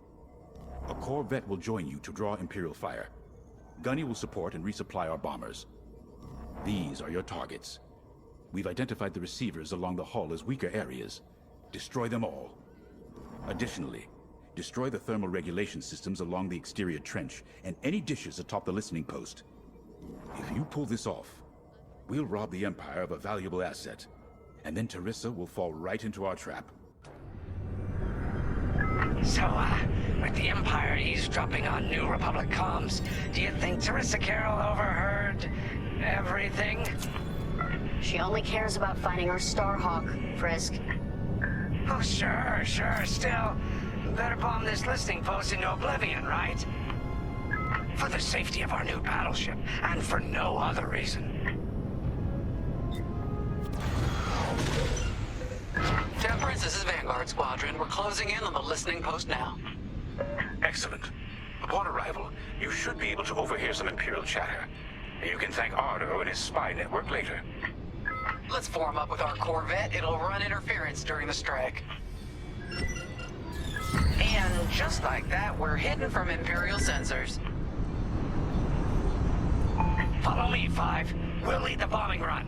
A Corvette will join you to draw Imperial fire. Gunny will support and resupply our bombers. These are your targets. We've identified the receivers along the hull as weaker areas. Destroy them all. Additionally, destroy the thermal regulation systems along the exterior trench and any dishes atop the listening post. If you pull this off, we'll rob the Empire of a valuable asset, and then Teresa will fall right into our trap. So, with the Empire eavesdropping on New Republic comms, do you think Teresa Carroll overheard everything? She only cares about finding our Starhawk, Frisk. Oh, sure. Still, better bomb this listening post into oblivion, right? For the safety of our new battleship, and for no other reason. Temperance, this is Vanguard Squadron. We're closing in on the listening post now. Excellent. Upon arrival, you should be able to overhear some Imperial chatter. You can thank Ardo and his spy network later. Let's form up with our Corvette. It'll run interference during the strike. And just like that, we're hidden from Imperial sensors. Follow me, Five. We'll lead the bombing run.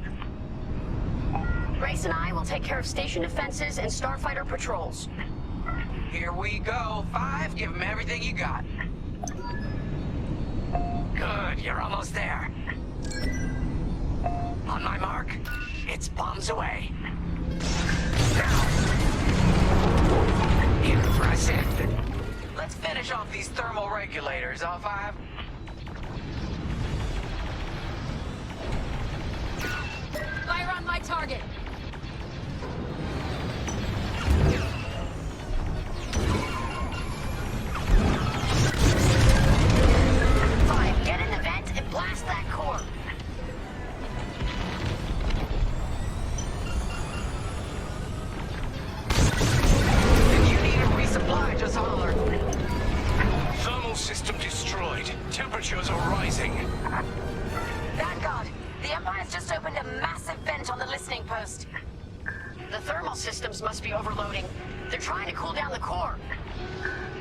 Grace and I will take care of station defenses and starfighter patrols. Here we go. Five, give them everything you got. Good, you're almost there. On my mark, it's bombs away. Now. Impressive. Let's finish off these thermal regulators, huh, Five? Fire on my target! Five, get in the vent and blast that core! If you need a resupply, just holler. Thermal system destroyed. Temperatures are rising. Vanguard, the Empire's just opened a massive vent on the listening post. The thermal systems must be overloading. They're trying to cool down the core.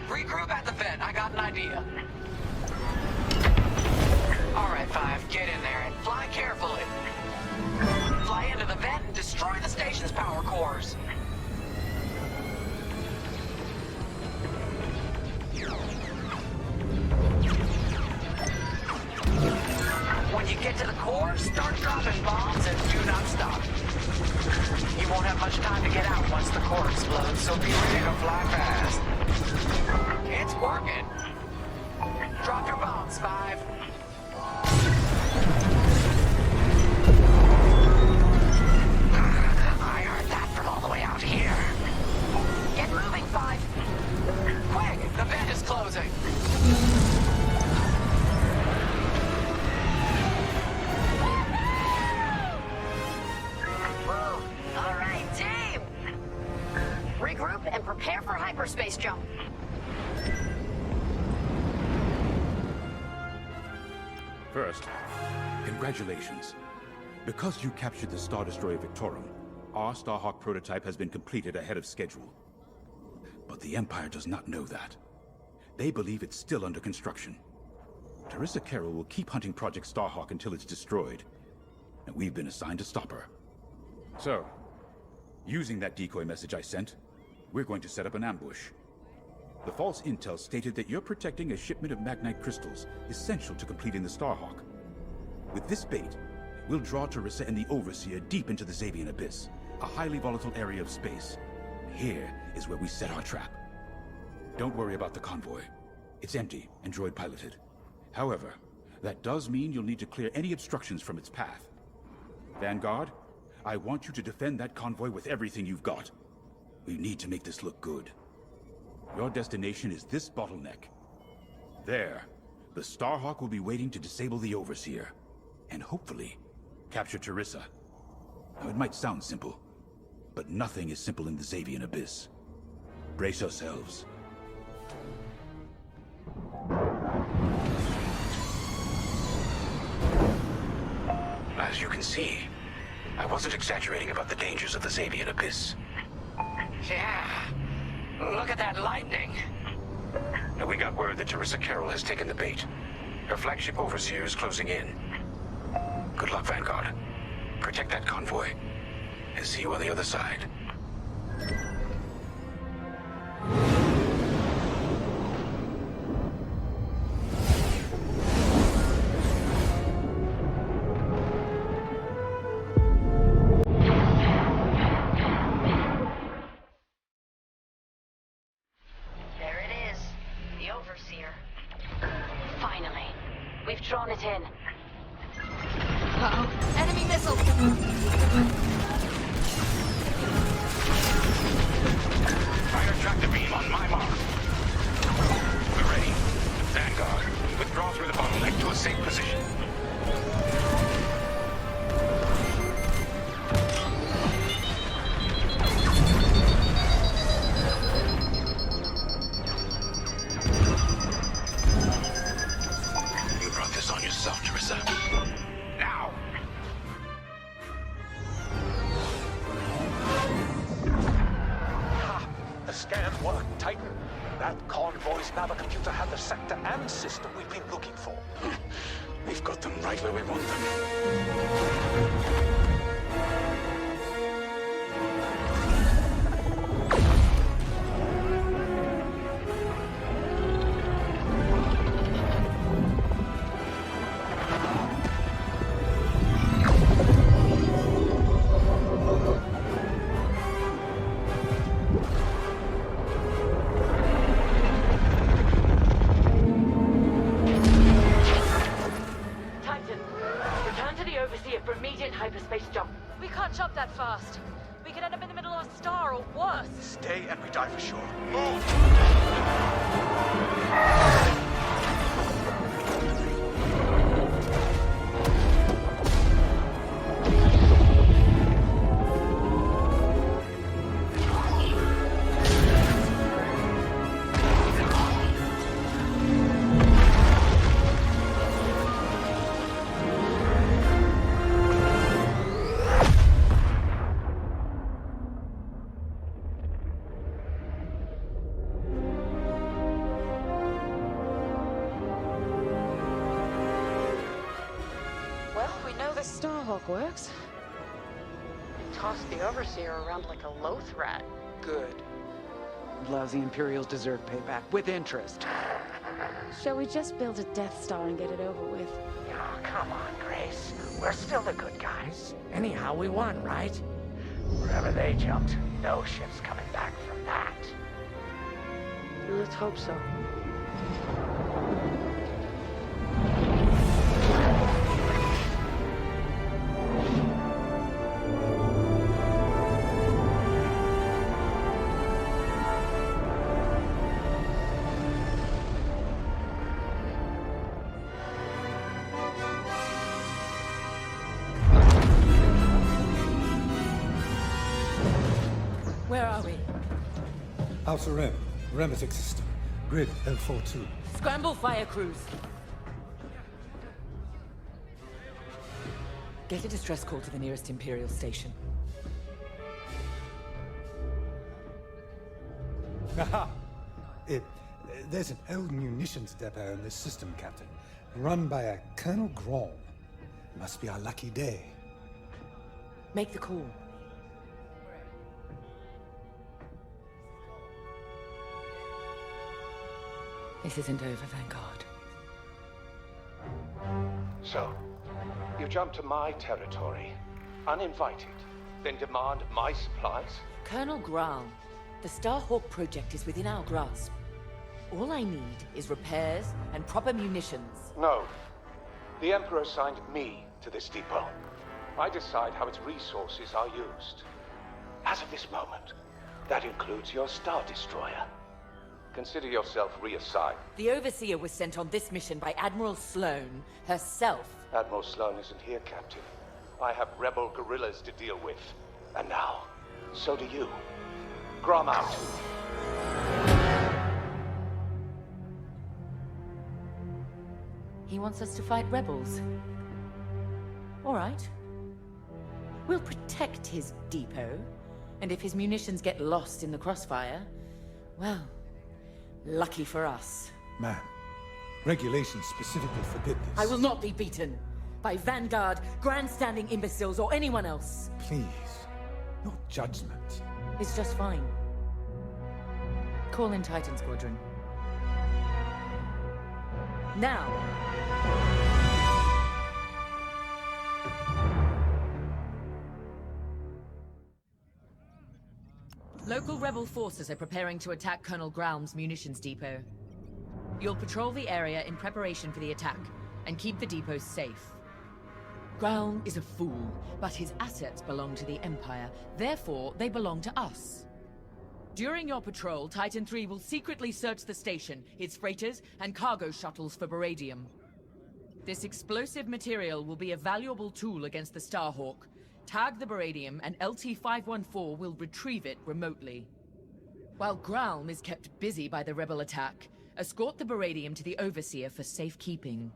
Regroup at the vent. I got an idea. All right, Five, get in there and fly carefully. Fly into the vent and destroy the station's power cores. When you get to the core, start dropping bombs and do not stop. You won't have much time to get out once the core explodes, so be ready to fly fast. It's working. Drop your bombs, Five. I heard that from all the way out here. Get moving, Five. Quick, the vent is closing. All right, team! Regroup and prepare for hyperspace jump. First, congratulations. Because you captured the Star Destroyer Victorum, our Starhawk prototype has been completed ahead of schedule. But the Empire does not know that. They believe it's still under construction. Teresa Carroll will keep hunting Project Starhawk until it's destroyed. And we've been assigned to stop her. So, using that decoy message I sent, we're going to set up an ambush. The false intel stated that you're protecting a shipment of Magnite crystals, essential to completing the Starhawk. With this bait, we'll draw Teresa and the Overseer deep into the Xavian Abyss, a highly volatile area of space. Here is where we set our trap. Don't worry about the convoy. It's empty and droid-piloted. However, that does mean you'll need to clear any obstructions from its path. Vanguard, I want you to defend that convoy with everything you've got. We need to make this look good. Your destination is this bottleneck. There, the Starhawk will be waiting to disable the Overseer, and hopefully, capture Teresa. Now, it might sound simple, but nothing is simple in the Xavian Abyss. Brace yourselves. As you can see, I wasn't exaggerating about the dangers of the Xavian Abyss. Yeah. Look at that lightning. Now, we got word that Teresa Carroll has taken the bait. Her flagship Overseer is closing in. Good luck, Vanguard. Protect that convoy, and see you on the other side. There it is. The Overseer. Finally. We've drawn it in. Uh-oh. Enemy missile! Fire tractor beam on my mark. We're ready. Vanguard, withdraw through the bottleneck to a safe position. You brought this on yourself, Teresa. Now! The scan worked, Titan. That convoy's navicomputer had the sector and system we've been looking for. We've got them right where we want them. Titan, return to the Overseer for immediate hyperspace jump. We can't jump that fast. We could end up in the middle of a star or worse. Stay and we die for sure. Well, we know the Starhawk works. Tossed the Overseer around like a loath rat. Good. Lousy Imperials deserve payback, with interest. Shall we just build a Death Star and get it over with? Oh, come on, Grace. We're still the good guys. Anyhow, we won, right? Wherever they jumped, no ship's coming back from that. Let's hope so. Where are we? Outer Rim, Remetic System, Grid L42. Scramble fire crews. Get a distress call to the nearest Imperial station. Aha! There's an old munitions depot in this system, Captain. Run by a Colonel Grom. Must be our lucky day. Make the call. This isn't over, thank God. So, you jump to my territory, uninvited, then demand my supplies? Colonel Graal, the Starhawk project is within our grasp. All I need is repairs and proper munitions. No. The Emperor assigned me to this depot. I decide how its resources are used. As of this moment, that includes your Star Destroyer. Consider yourself reassigned. The Overseer was sent on this mission by Admiral Sloane herself. Admiral Sloane isn't here, Captain. I have rebel guerrillas to deal with. And now, so do you. Grom out. He wants us to fight rebels. All right. We'll protect his depot, and if his munitions get lost in the crossfire, well, lucky for us. Man, regulations specifically forbid this. I will not be beaten by Vanguard, grandstanding imbeciles, or anyone else. Please, no judgment. It's just fine. Call in Titan Squadron. Now. Local rebel forces are preparing to attack Colonel Graum's munitions depot. You'll patrol the area in preparation for the attack, and keep the depot safe. Graum is a fool, but his assets belong to the Empire. Therefore, they belong to us. During your patrol, Titan III will secretly search the station, its freighters, and cargo shuttles for beradium. This explosive material will be a valuable tool against the Starhawk. Tag the beradium, and LT-514 will retrieve it remotely. While Graum is kept busy by the rebel attack, escort the beradium to the Overseer for safekeeping.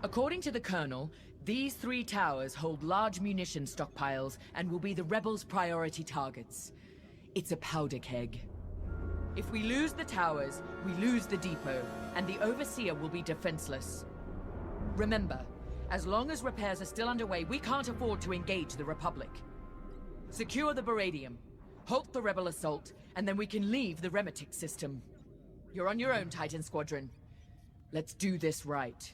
According to the Colonel, these 3 towers hold large munition stockpiles and will be the rebels' priority targets. It's a powder keg. If we lose the towers, we lose the depot, and the Overseer will be defenseless. Remember, as long as repairs are still underway, we can't afford to engage the Republic. Secure the beradium, halt the rebel assault, and then we can leave the Remetic system. You're on your own, Titan Squadron. Let's do this right.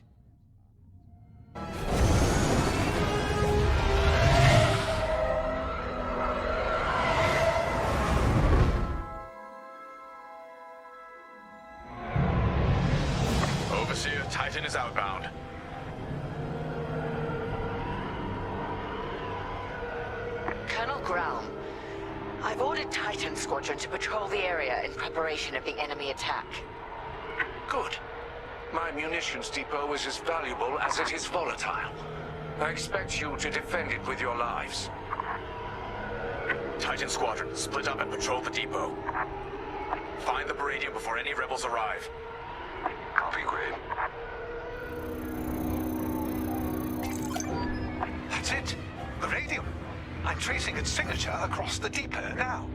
Overseer, Titan is outbound. Colonel Graum, I've ordered Titan Squadron to patrol the area in preparation of the enemy attack. Good. My munitions depot is as valuable as it is volatile. I expect you to defend it with your lives. Titan Squadron, split up and patrol the depot. Find the beradium before any rebels arrive. Copy, Grade. That's it. Beradium. I'm tracing its signature across the depot now.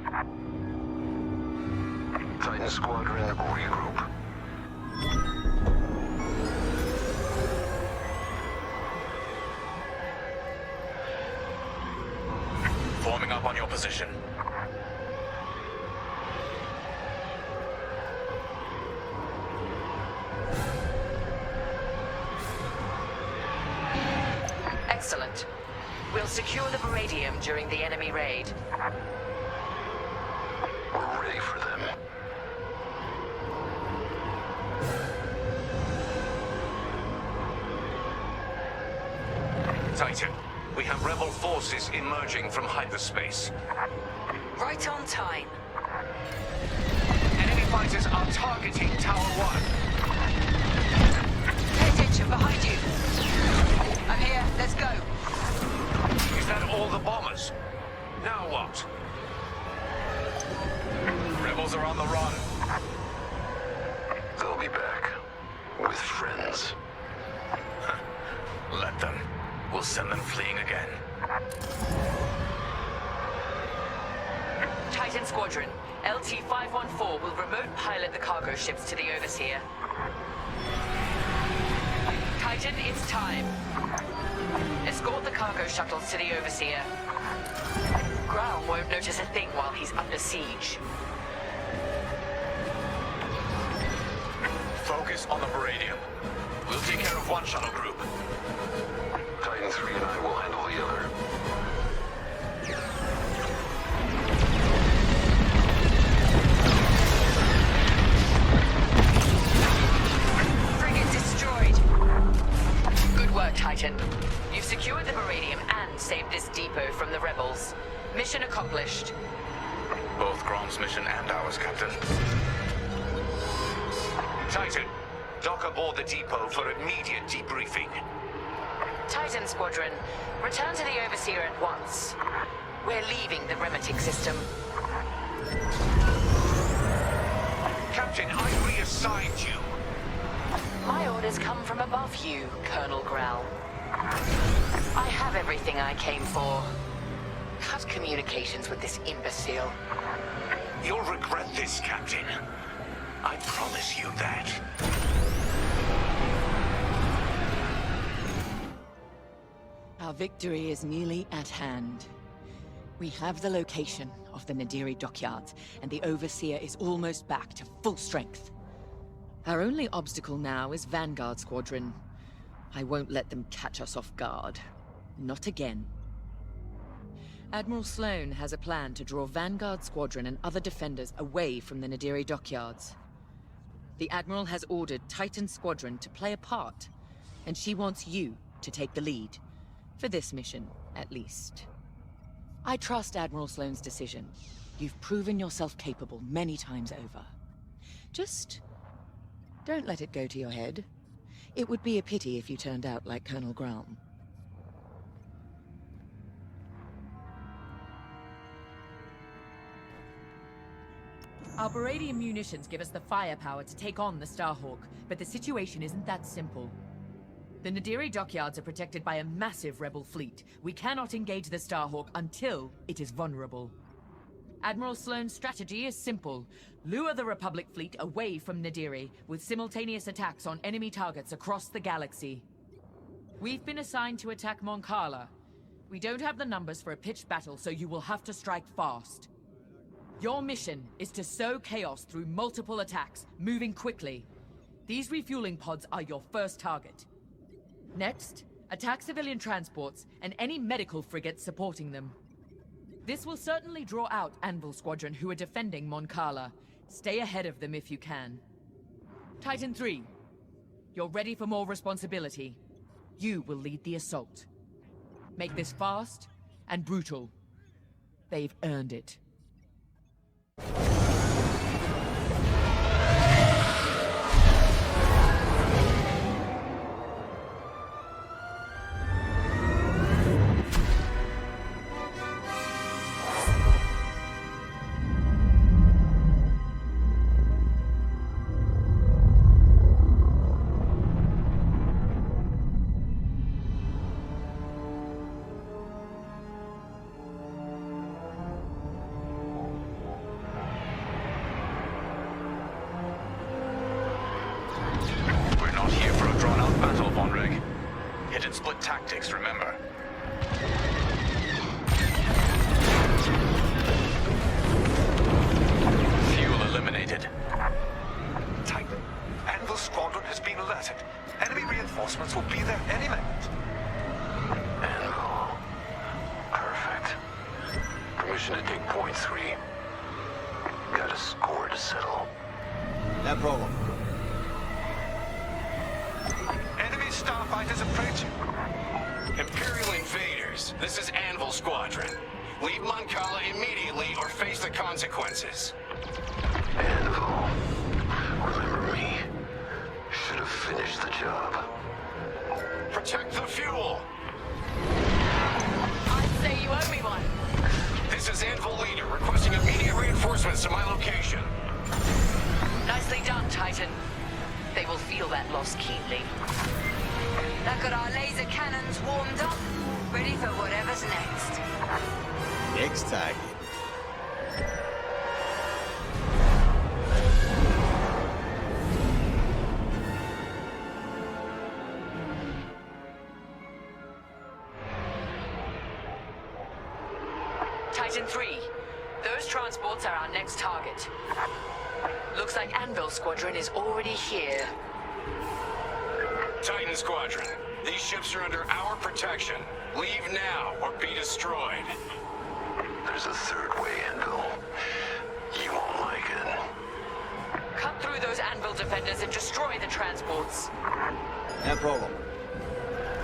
Titan Squadron, regroup. Forming up on your position. Excellent. We'll secure the beradium during the enemy raid. We're ready for them. Titan, we have rebel forces emerging from hyperspace. Right on time. Enemy fighters are targeting Tower 1. Pay attention, behind you. I'm here, let's go. Is that all the bombers? Now what? Rebels are on the run. They'll be back. With friends. Let them. We'll send them fleeing again. Titan Squadron, LT-514 will remote pilot the cargo ships to the Overseer. Titan, it's time. Escort the cargo shuttles to the Overseer. Growl won't notice a thing while he's under siege. Focus on the Palladium. We'll take care of one shuttle group. Titan 3 and I will handle the other. Frigate destroyed. Good work, Titan. You've secured the Palladium and saved this depot from the rebels. Mission accomplished. Both Grom's mission and ours, Captain. Titan, dock aboard the depot for immediate debriefing. Titan Squadron, return to the Overseer at once. We're leaving the Remetic system. Captain, I reassigned you. My orders come from above you, Colonel Growl. I have everything I came for. Cut communications with this imbecile. You'll regret this, Captain. I promise you that. Our victory is nearly at hand. We have the location of the Nadiri dockyards, and the Overseer is almost back to full strength. Our only obstacle now is Vanguard Squadron. I won't let them catch us off guard. Not again. Admiral Sloane has a plan to draw Vanguard Squadron and other defenders away from the Nadiri dockyards. The Admiral has ordered Titan Squadron to play a part, and she wants you to take the lead. For this mission, at least. I trust Admiral Sloane's decision. You've proven yourself capable many times over. Just don't let it go to your head. It would be a pity if you turned out like Colonel Growl. Our Baradian munitions give us the firepower to take on the Starhawk, but the situation isn't that simple. The Nadiri dockyards are protected by a massive rebel fleet. We cannot engage the Starhawk until it is vulnerable. Admiral Sloane's strategy is simple. Lure the Republic fleet away from Nadiri, with simultaneous attacks on enemy targets across the galaxy. We've been assigned to attack Mon Cala. We don't have the numbers for a pitched battle, so you will have to strike fast. Your mission is to sow chaos through multiple attacks, moving quickly. These refueling pods are your first target. Next, attack civilian transports and any medical frigates supporting them. This will certainly draw out Anvil Squadron, who are defending Mon Cala. Stay ahead of them if you can. Titan 3, you're ready for more responsibility. You will lead the assault. Make this fast and brutal. They've earned it. Tactics, remember. Fuel eliminated. Titan, Anvil Squadron has been alerted. Enemy reinforcements will be there any minute. Anvil. Perfect. Permission to take point 3. Got a score to settle. No problem. Enemy starfighters approaching. Imperial invaders, this is Anvil Squadron. Leave Mon Cala immediately or face the consequences. Anvil, remember me. Should have finished the job. Protect the fuel! I'd say you owe me one. This is Anvil Leader requesting immediate reinforcements to my location. Nicely done, Titan. They will feel that loss keenly. Look at our laser cannons warmed up, ready for whatever's next. Next target. Titan 3. Those transports are our next target. Looks like Anvil Squadron is already here. Titan Squadron, these ships are under our protection. Leave now or be destroyed. There's a third way, Anvil. You won't like it. Cut through those Anvil defenders and destroy the transports. No problem.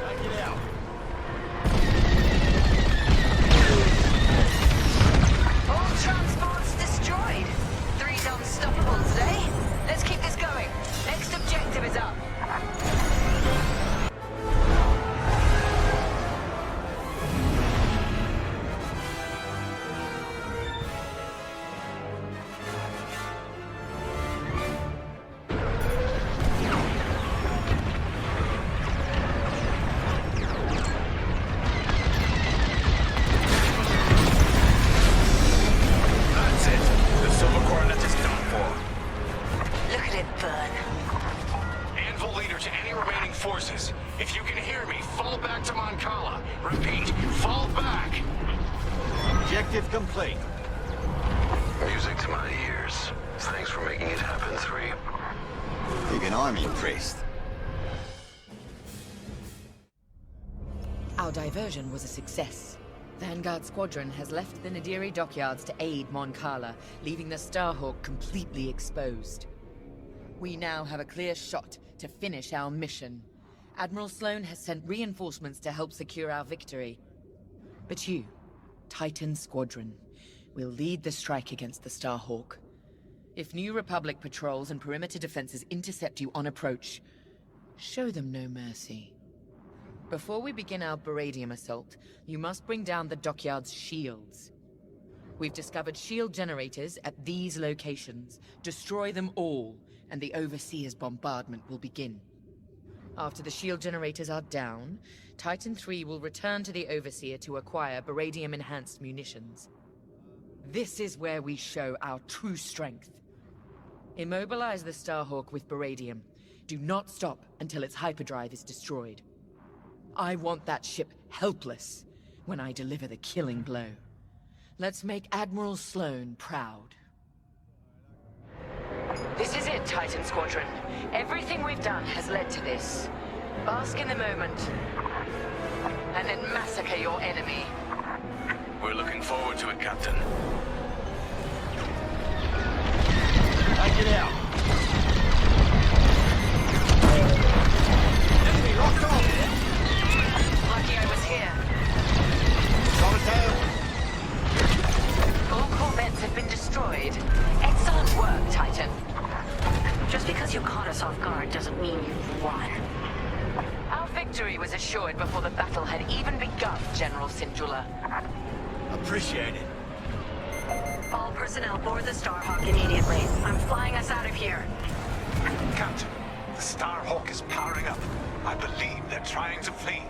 Take it out. All transports destroyed. 3's unstoppable today. Let's keep this going. Next objective is up. Complete. Music to my ears. Thanks for making it happen, 3. Even I'm impressed. Our diversion was a success. Vanguard Squadron has left the Nadiri dockyards to aid Mon Cala, leaving the Starhawk completely exposed. We now have a clear shot to finish our mission. Admiral Sloane has sent reinforcements to help secure our victory. But you, Titan Squadron, will lead the strike against the Starhawk. If New Republic patrols and perimeter defenses intercept you on approach, show them no mercy. Before we begin our Baradium assault, you must bring down the dockyard's shields. We've discovered shield generators at these locations. Destroy them all, and the Overseer's bombardment will begin. After the shield generators are down, Titan 3 will return to the Overseer to acquire Baradium-enhanced munitions. This is where we show our true strength. Immobilize the Starhawk with Baradium. Do not stop until its hyperdrive is destroyed. I want that ship helpless when I deliver the killing blow. Let's make Admiral Sloane proud. This is it, Titan Squadron. Everything we've done has led to this. Bask in the moment, and then massacre your enemy. We're looking forward to it, Captain. Take it out. Enemy locked on. Lucky I was here. Got a tail. All corvettes have been destroyed. Excellent work, Titan. Just because you caught us off guard doesn't mean you've won. Our victory was assured before the battle had even begun, General Syndulla. Appreciate it. All personnel board the Starhawk immediately. I'm flying us out of here. Captain, the Starhawk is powering up. I believe they're trying to flee.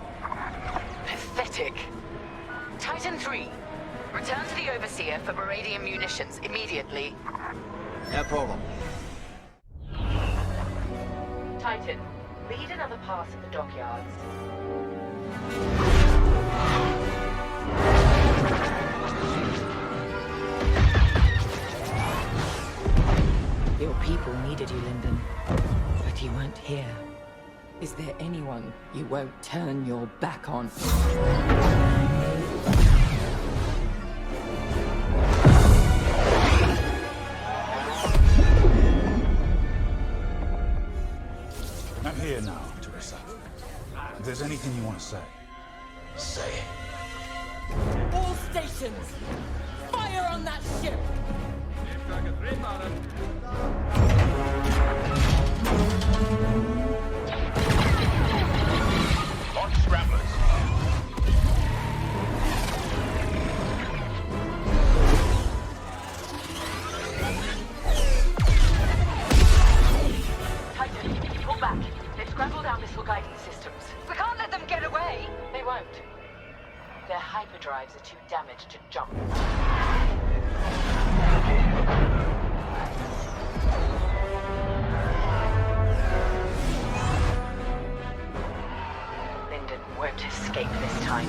Pathetic. Titan 3, return to the Overseer for Baradium munitions immediately. No problem. Titan, lead another pass at the dockyards. Your people needed you, Lyndon. But you weren't here. Is there anyone you won't turn your back on? I'm here now, Teresa. If there's anything you want to say, say it. All stations! Fire on that ship! Launch scramblers. Titan, pull back. They've scrambled our missile guidance systems. We can't let them get away. They won't. Their hyperdrives are too damaged to jump. Lyndon won't escape this time.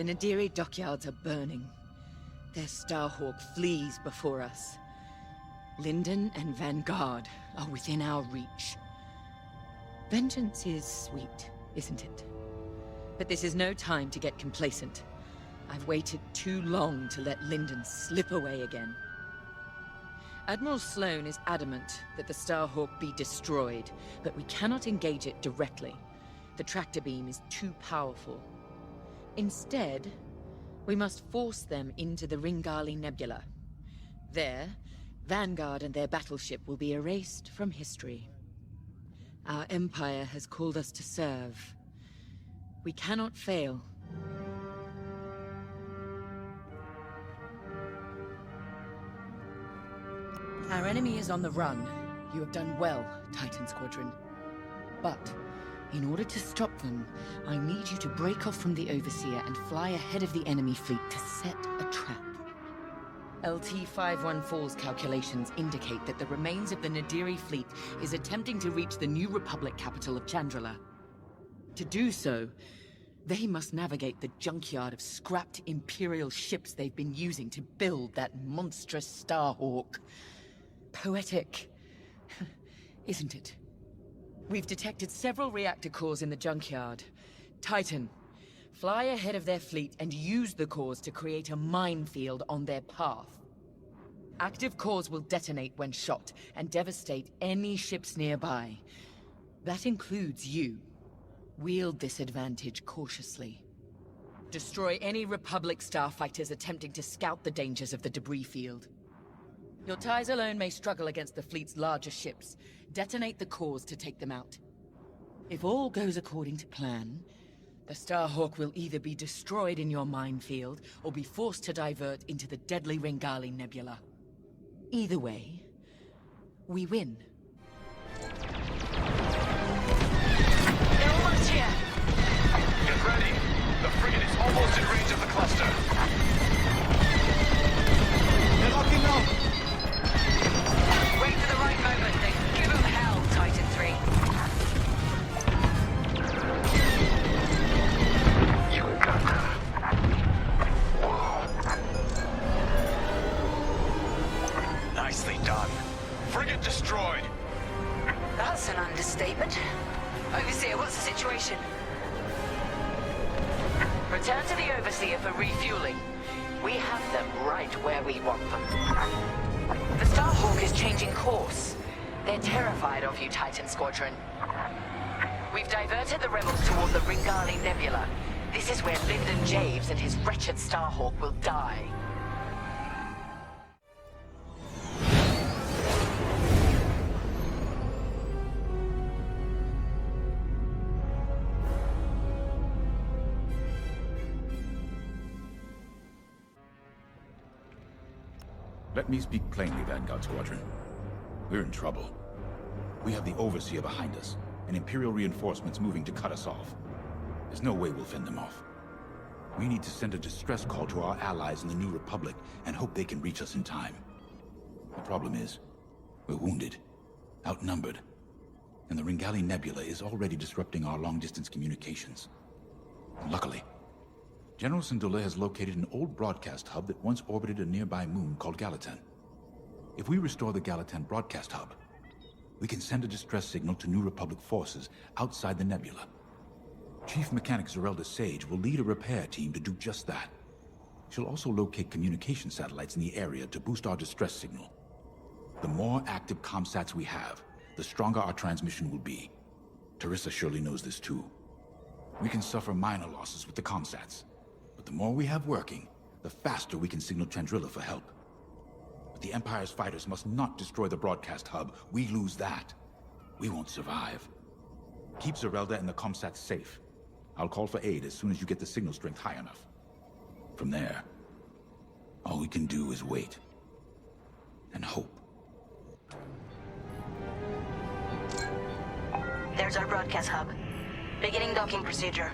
Nadiri dockyards are burning. Their Starhawk flees before us. Linden and Vanguard are within our reach. Vengeance is sweet, isn't it? But this is no time to get complacent. I've waited too long to let Linden slip away again. Admiral Sloane is adamant that the Starhawk be destroyed, but we cannot engage it directly. The tractor beam is too powerful. Instead, we must force them into the Ringali Nebula. There, Vanguard and their battleship will be erased from history. Our Empire has called us to serve. We cannot fail. Our enemy is on the run. You have done well, Titan Squadron. But, in order to stop them, I need you to break off from the Overseer and fly ahead of the enemy fleet to set a trap. LT-514's calculations indicate that the remains of the Nadiri fleet is attempting to reach the New Republic capital of Chandrila. To do so, they must navigate the junkyard of scrapped Imperial ships they've been using to build that monstrous Starhawk. Poetic, isn't it? We've detected several reactor cores in the junkyard. Titan, fly ahead of their fleet and use the cores to create a minefield on their path. Active cores will detonate when shot and devastate any ships nearby. That includes you. Wield this advantage cautiously. Destroy any Republic starfighters attempting to scout the dangers of the debris field. Your ties alone may struggle against the fleet's larger ships. Detonate the cores to take them out. If all goes according to plan, the Starhawk will either be destroyed in your minefield or be forced to divert into the deadly Ringali Nebula. Either way, we win. They're almost here. Get ready. The frigate is almost in range of the cluster. They're locking up. Wait for the right moment, then give them hell, Titan 3. You got them. Nicely done. Frigate destroyed. That's an understatement. Overseer, what's the situation? Return to the Overseer for refueling. We have them right where we want them. The Starhawk is changing course. They're terrified of you, Titan Squadron. We've diverted the rebels toward the Ringali Nebula. This is where Lyndon Javes and his wretched Starhawk will die. Let me speak plainly, Vanguard Squadron. We're in trouble. We have the Overseer behind us, and Imperial reinforcements moving to cut us off. There's no way we'll fend them off. We need to send a distress call to our allies in the New Republic and hope they can reach us in time. The problem is, we're wounded, outnumbered, and the Ringali Nebula is already disrupting our long-distance communications. Luckily, General Syndulla has located an old broadcast hub that once orbited a nearby moon called Gallatin. If we restore the Gallatin broadcast hub, we can send a distress signal to New Republic forces outside the nebula. Chief Mechanic Zerelda Sage will lead a repair team to do just that. She'll also locate communication satellites in the area to boost our distress signal. The more active comsats we have, the stronger our transmission will be. Teresa surely knows this too. We can suffer minor losses with the comsats, but the more we have working, the faster we can signal Chandrila for help. But the Empire's fighters must not destroy the broadcast hub. We lose that, we won't survive. Keep Zerelda and the comsats safe. I'll call for aid as soon as you get the signal strength high enough. From there, all we can do is wait. And hope. There's our broadcast hub. Beginning docking procedure.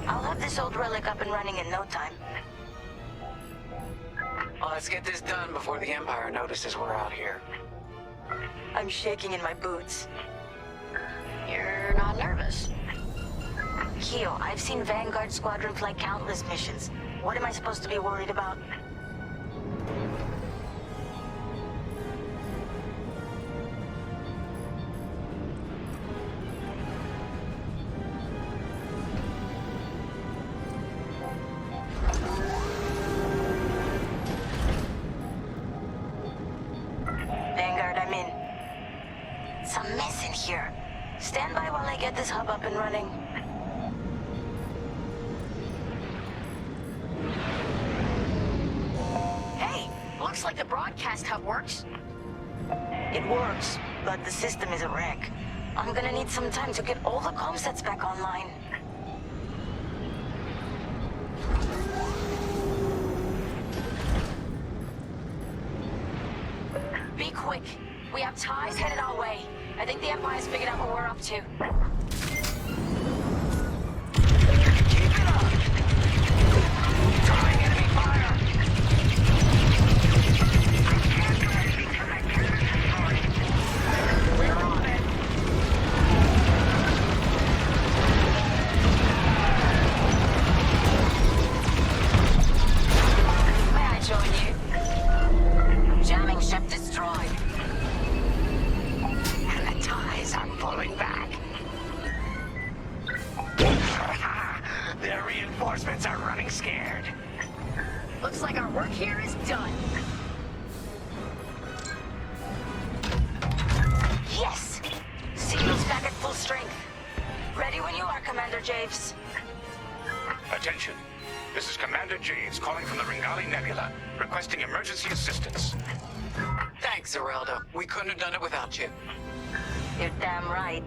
I'll have this old relic up and running in no time. Well, let's get this done before the Empire notices we're out here. I'm shaking in my boots. You're not nervous? Keo, I've seen Vanguard Squadron fly countless missions. What am I supposed to be worried about? Vanguard, I'm in. It's a mess in here. Stand by while I get this hub up and running. Hey, looks like the broadcast hub works. It works, but the system is a wreck. I'm gonna need some time to get all the comm sets back online. Be quick. We have ties headed our way. I think the Empire's figured out what we're up to. Keep it up! Drawing enemy fire! We're on it! May I join you? Jamming ship destroyed. And the ties are pulling back. Their reinforcements are running scared. Looks like our work here is done. Yes! Signal's back at full strength. Ready when you are, Commander Javes. Attention. This is Commander Javes calling from the Ringali Nebula, requesting emergency assistance. Thanks, Zeraldo. We couldn't have done it without you. You're damn right.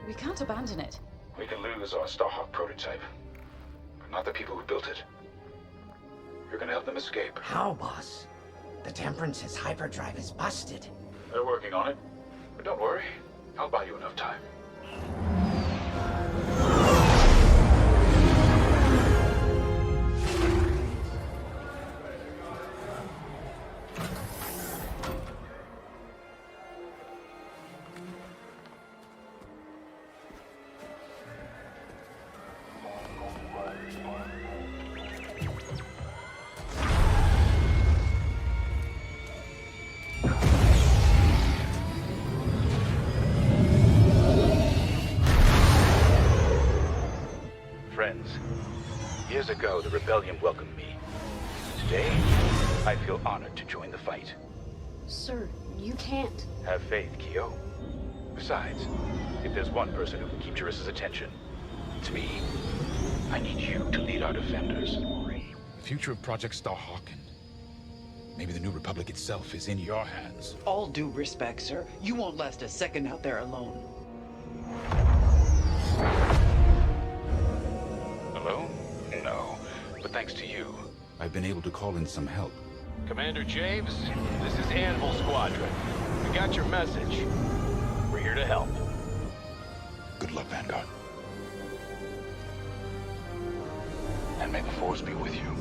We can't abandon it. We can lose our Starhawk prototype, but not the people who built it. You're gonna help them escape. How, boss? The Temperance's hyperdrive is busted. They're working on it, but don't worry. I'll buy you enough time. Friends, years ago the Rebellion welcomed me. Today, I feel honored to join the fight. Sir, you can't. Have faith, Keo. Besides, if there's one person who can keep Jarissa's attention, it's me. I need you to lead our defenders. The future of Project Starhawk and maybe the New Republic itself is in your hands. All due respect, sir. You won't last a second out there alone. Alone? No. But thanks to you, I've been able to call in some help. Commander Javes, this is Anvil Squadron. We got your message. We're here to help. Good luck, Vanguard. And may the Force be with you.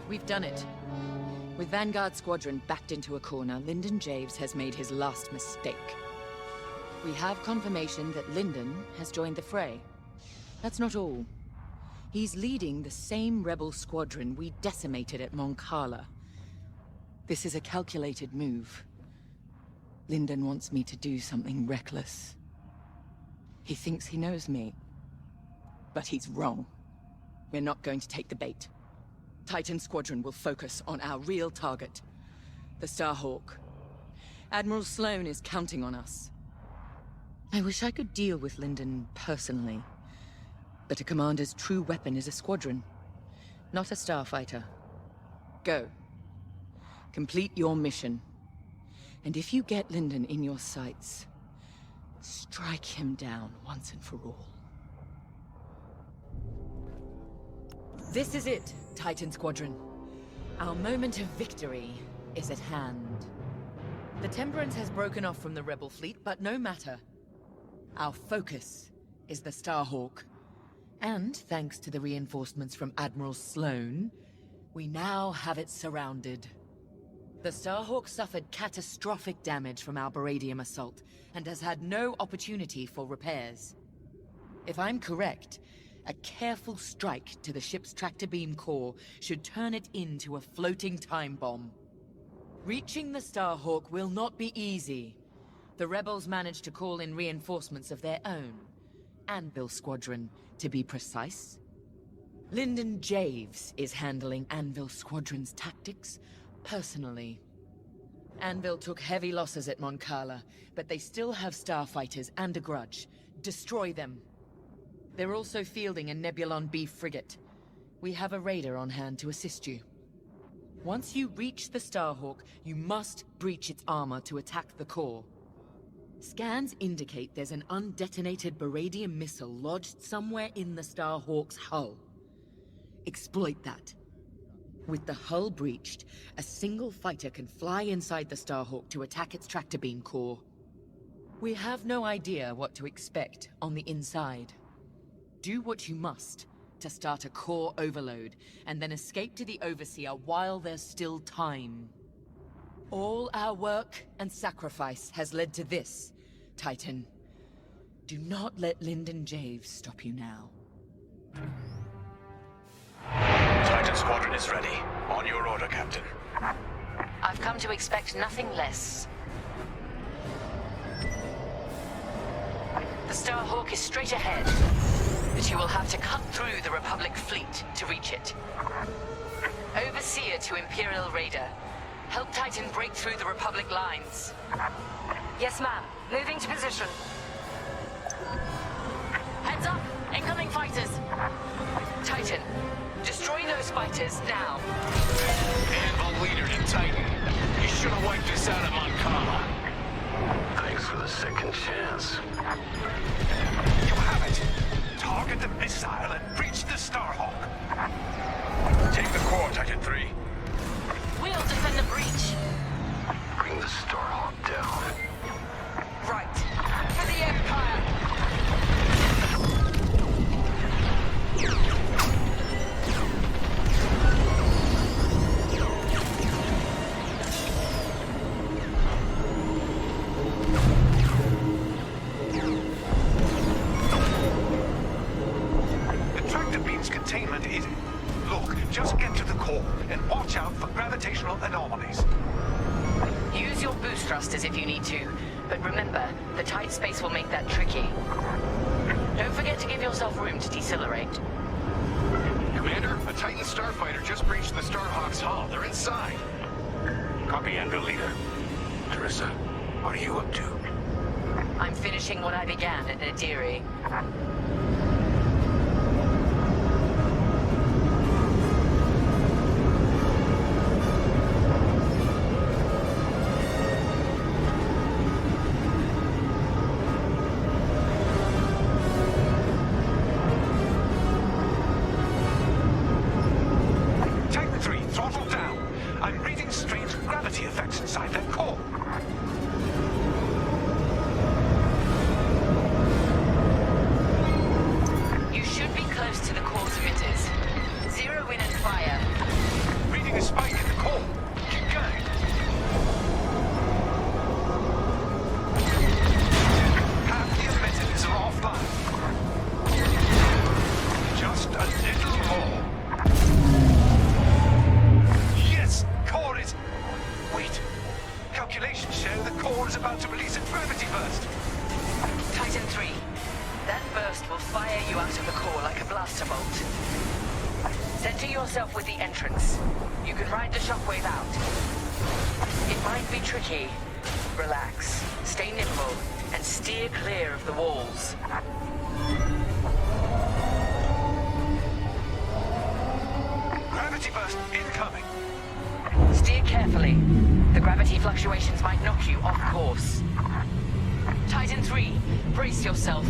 We've done it. With Vanguard Squadron backed into a corner, Lyndon Javes has made his last mistake. We have confirmation that Lyndon has joined the fray. That's not all. He's leading the same rebel squadron we decimated at Moncala. This is a calculated move. Lyndon wants me to do something reckless. He thinks he knows me. But he's wrong. We're not going to take the bait. Titan Squadron will focus on our real target, the Starhawk. Admiral Sloane is counting on us. I wish I could deal with Lyndon personally, but a commander's true weapon is a squadron, not a starfighter. Go. Complete your mission. And if you get Lyndon in your sights, strike him down once and for all. This is it, Titan Squadron. Our moment of victory is at hand. The Temperance has broken off from the Rebel fleet, but no matter. Our focus is the Starhawk. And thanks to the reinforcements from Admiral Sloane, we now have it surrounded. The Starhawk suffered catastrophic damage from our Baradium assault, and has had no opportunity for repairs. If I'm correct, a careful strike to the ship's tractor beam core should turn it into a floating time bomb. Reaching the Starhawk will not be easy. The rebels managed to call in reinforcements of their own. Anvil Squadron, to be precise. Lyndon Javes is handling Anvil Squadron's tactics personally. Anvil took heavy losses at Moncala, but they still have starfighters and a grudge. Destroy them. They're also fielding a Nebulon B frigate. We have a raider on hand to assist you. Once you reach the Starhawk, you must breach its armor to attack the core. Scans indicate there's an undetonated Baradium missile lodged somewhere in the Starhawk's hull. Exploit that. With the hull breached, a single fighter can fly inside the Starhawk to attack its tractor beam core. We have no idea what to expect on the inside. Do what you must to start a core overload, and then escape to the Overseer while there's still time. All our work and sacrifice has led to this, Titan. Do not let Lyndon Javes stop you now. Titan Squadron is ready. On your order, Captain. I've come to expect nothing less. The Starhawk is straight ahead, but you will have to cut through the Republic fleet to reach it. Overseer to Imperial Raider. Help Titan break through the Republic lines. Yes, ma'am. Moving to position. Heads up! Incoming fighters! Titan, destroy those fighters now. Anvil leader to Titan. You should have wiped us out of Moncala. Thanks for the second chance. You have it. Target the missile and breach the Starhawk. Take the core, Titan 3. We'll defend the breach. Bring the Starhawk down. Right. For the Empire! The tractor beam's containment is... Look, just get to the core and watch out for gravitational anomalies. Use your boost thrusters if you need to, but remember, the tight space will make that tricky. Don't forget to give yourself room to decelerate. Commander, a Titan starfighter just breached the Starhawk's hull. They're inside. Copy, Anvil leader. Teresa, what are you up to? I'm finishing what I began at Nadiri. Titan 3, throttle down. I'm reading strange gravity effects inside that core. You should be close to the core's emitters. Zero in and fire. Reading a spike in the core. Keep going. Half the emitters are offline. Just a little more. Yes, core is... Wait. Calculations show the core is about to release a gravity burst. Titan 3. That burst will fire you out of the core like a blaster bolt. Center yourself with the entrance. You can ride the shockwave out. It might be tricky. Relax, stay nimble, and steer clear of the walls. Gravity burst incoming. Steer carefully. The gravity fluctuations might knock you off course. Titan 3, brace yourself.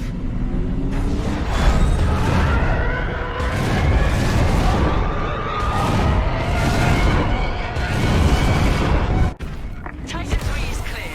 Titan 3 is clear.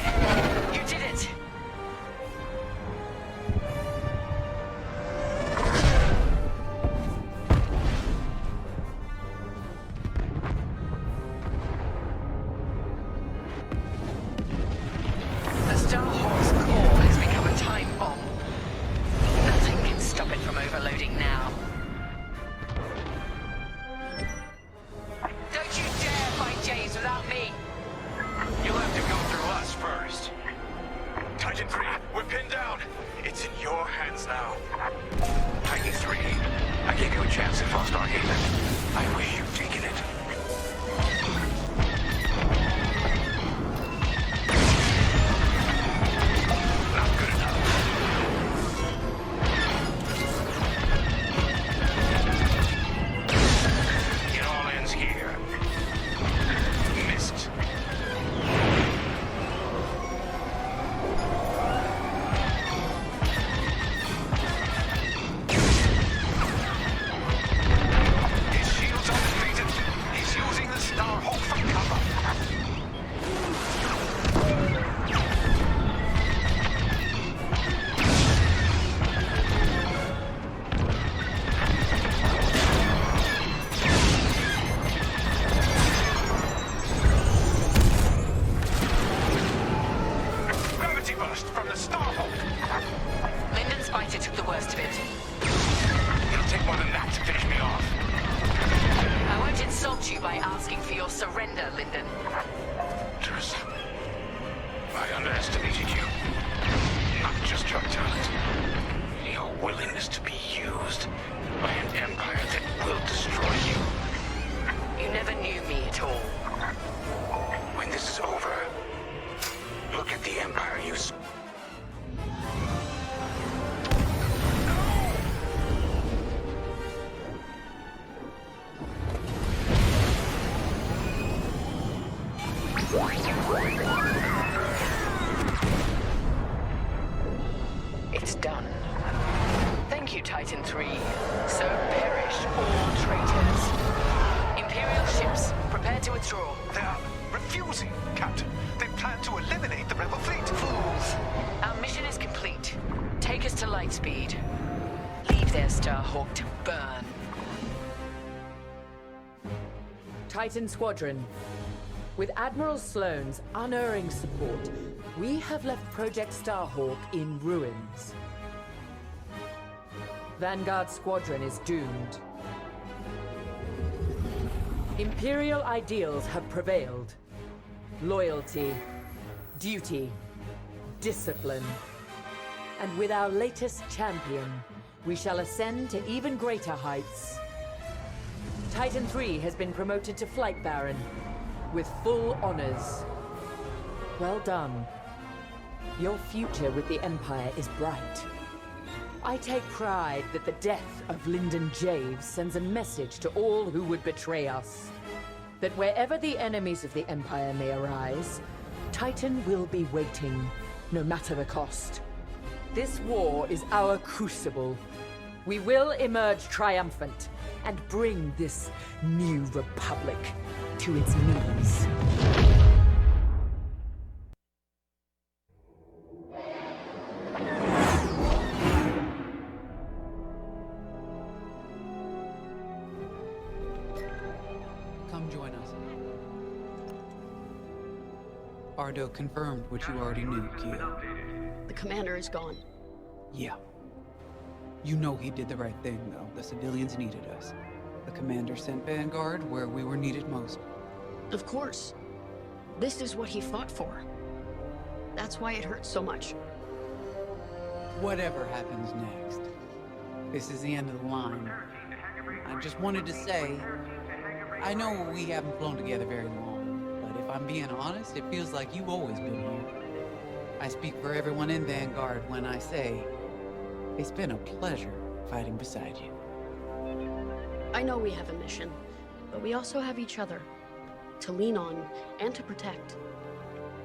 chance at Foster Haven. I wish you'd taken it. Not good enough. It all ends here. Missed. His shield's undefeated. He's using the Starhawk for cover. Gravity burst from the Starhawk. Lyndon's fighter took the worst of it. It'll take more than that to finish me off. I won't insult you by asking for your surrender, Lyndon. Teresa, I underestimated you. Not just your talent, your willingness to be used by an empire that will destroy you. You never knew me at all. When this is over, look at the empire you... It's done. Thank you, Titan 3. So perish all traitors. Imperial ships, prepare to withdraw. They are refusing, Captain. They plan to eliminate the rebel fleet. Fools. Our mission is complete. Take us to Lightspeed. Leave their Starhawk to burn. Titan Squadron. With Admiral Sloane's unerring support, we have left Project Starhawk in ruins. Vanguard Squadron is doomed. Imperial ideals have prevailed. Loyalty, duty, discipline. And with our latest champion, we shall ascend to even greater heights. Titan 3 has been promoted to Flight Baron, with full honors. Well done. Your future with the Empire is bright. I take pride that the death of Lyndon Javes sends a message to all who would betray us. That wherever the enemies of the Empire may arise, Titan will be waiting, no matter the cost. This war is our crucible. We will emerge triumphant and bring this new republic to its knees. Come join us. Ardo confirmed what you already knew, Keo. The commander is gone. Yeah. You know he did the right thing, though. The civilians needed us. The commander sent Vanguard where we were needed most. Of course. This is what he fought for. That's why it hurts so much. Whatever happens next, this is the end of the line. I just wanted to say, I know we haven't flown together very long, but if I'm being honest, it feels like you've always been here. I speak for everyone in Vanguard when I say, it's been a pleasure fighting beside you. I know we have a mission, but we also have each other to lean on and to protect.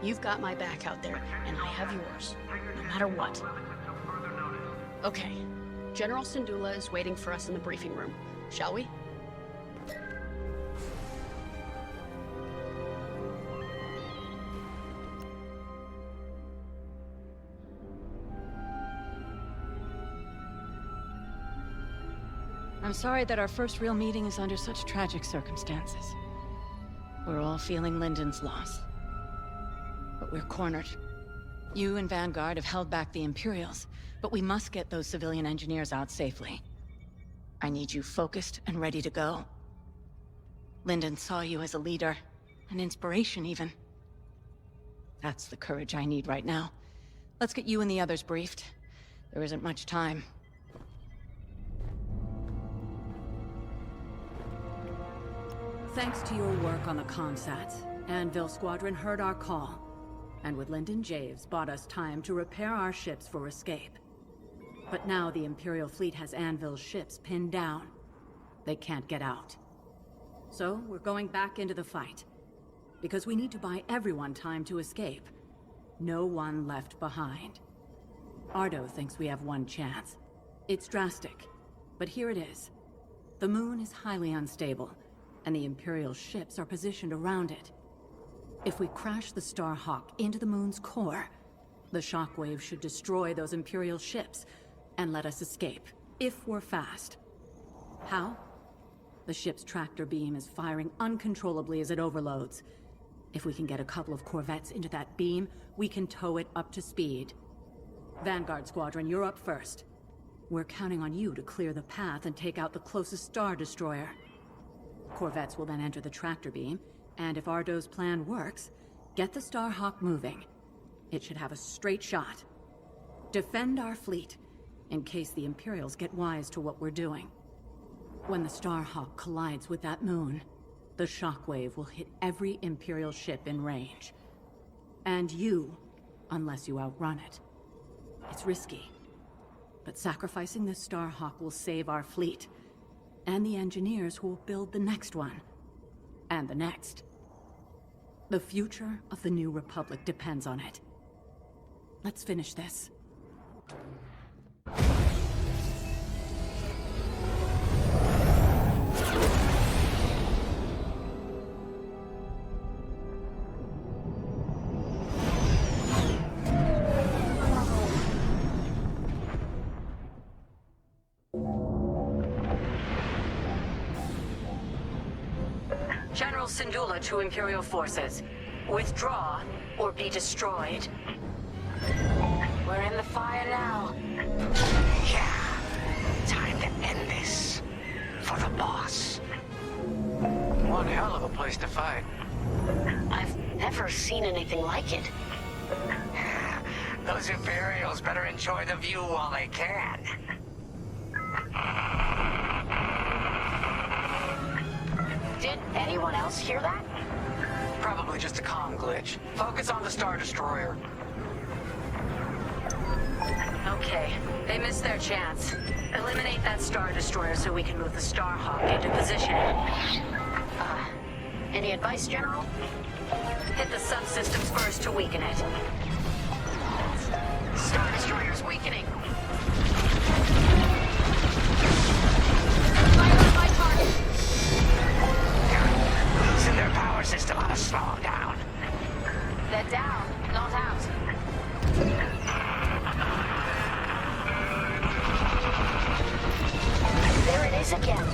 You've got my back out there, and I have yours, no matter what. Okay, General Syndulla is waiting for us in the briefing room. Shall we? I'm sorry that our first real meeting is under such tragic circumstances. We're all feeling Lyndon's loss. But we're cornered. You and Vanguard have held back the Imperials, but we must get those civilian engineers out safely. I need you focused and ready to go. Lyndon saw you as a leader, an inspiration even. That's the courage I need right now. Let's get you and the others briefed. There isn't much time. Thanks to your work on the Comsats, Anvil Squadron heard our call, and with Lyndon Javes bought us time to repair our ships for escape. But now the Imperial fleet has Anvil's ships pinned down. They can't get out. So we're going back into the fight, because we need to buy everyone time to escape. No one left behind. Ardo thinks we have one chance. It's drastic, but here it is. The moon is highly unstable, and the Imperial ships are positioned around it. If we crash the Starhawk into the moon's core, the shockwave should destroy those Imperial ships and let us escape, if we're fast. How? The ship's tractor beam is firing uncontrollably as it overloads. If we can get a couple of corvettes into that beam, we can tow it up to speed. Vanguard Squadron, you're up first. We're counting on you to clear the path and take out the closest Star Destroyer. Corvettes will then enter the tractor beam, and if Ardo's plan works, get the Starhawk moving. It should have a straight shot. Defend our fleet, in case the Imperials get wise to what we're doing. When the Starhawk collides with that moon, the shockwave will hit every Imperial ship in range. And you, unless you outrun it. It's risky, but sacrificing the Starhawk will save our fleet, and the engineers who will build the next one, and the next. The future of the New Republic depends on it. Let's finish this. General Syndulla to Imperial forces. Withdraw or be destroyed. We're in the fire now. Yeah. Time to end this. For the boss. One hell of a place to fight. I've never seen anything like it. Those Imperials better enjoy the view while they can. Did anyone else hear that? Probably just a comm glitch. Focus on the Star Destroyer. Okay, they missed their chance. Eliminate that Star Destroyer so we can move the Starhawk into position. Any advice, General? Hit the subsystems first to weaken it. Star Destroyer's weakening. Fire on my target! Losing their power system ought to slow them down. They're down, not out. There it is again.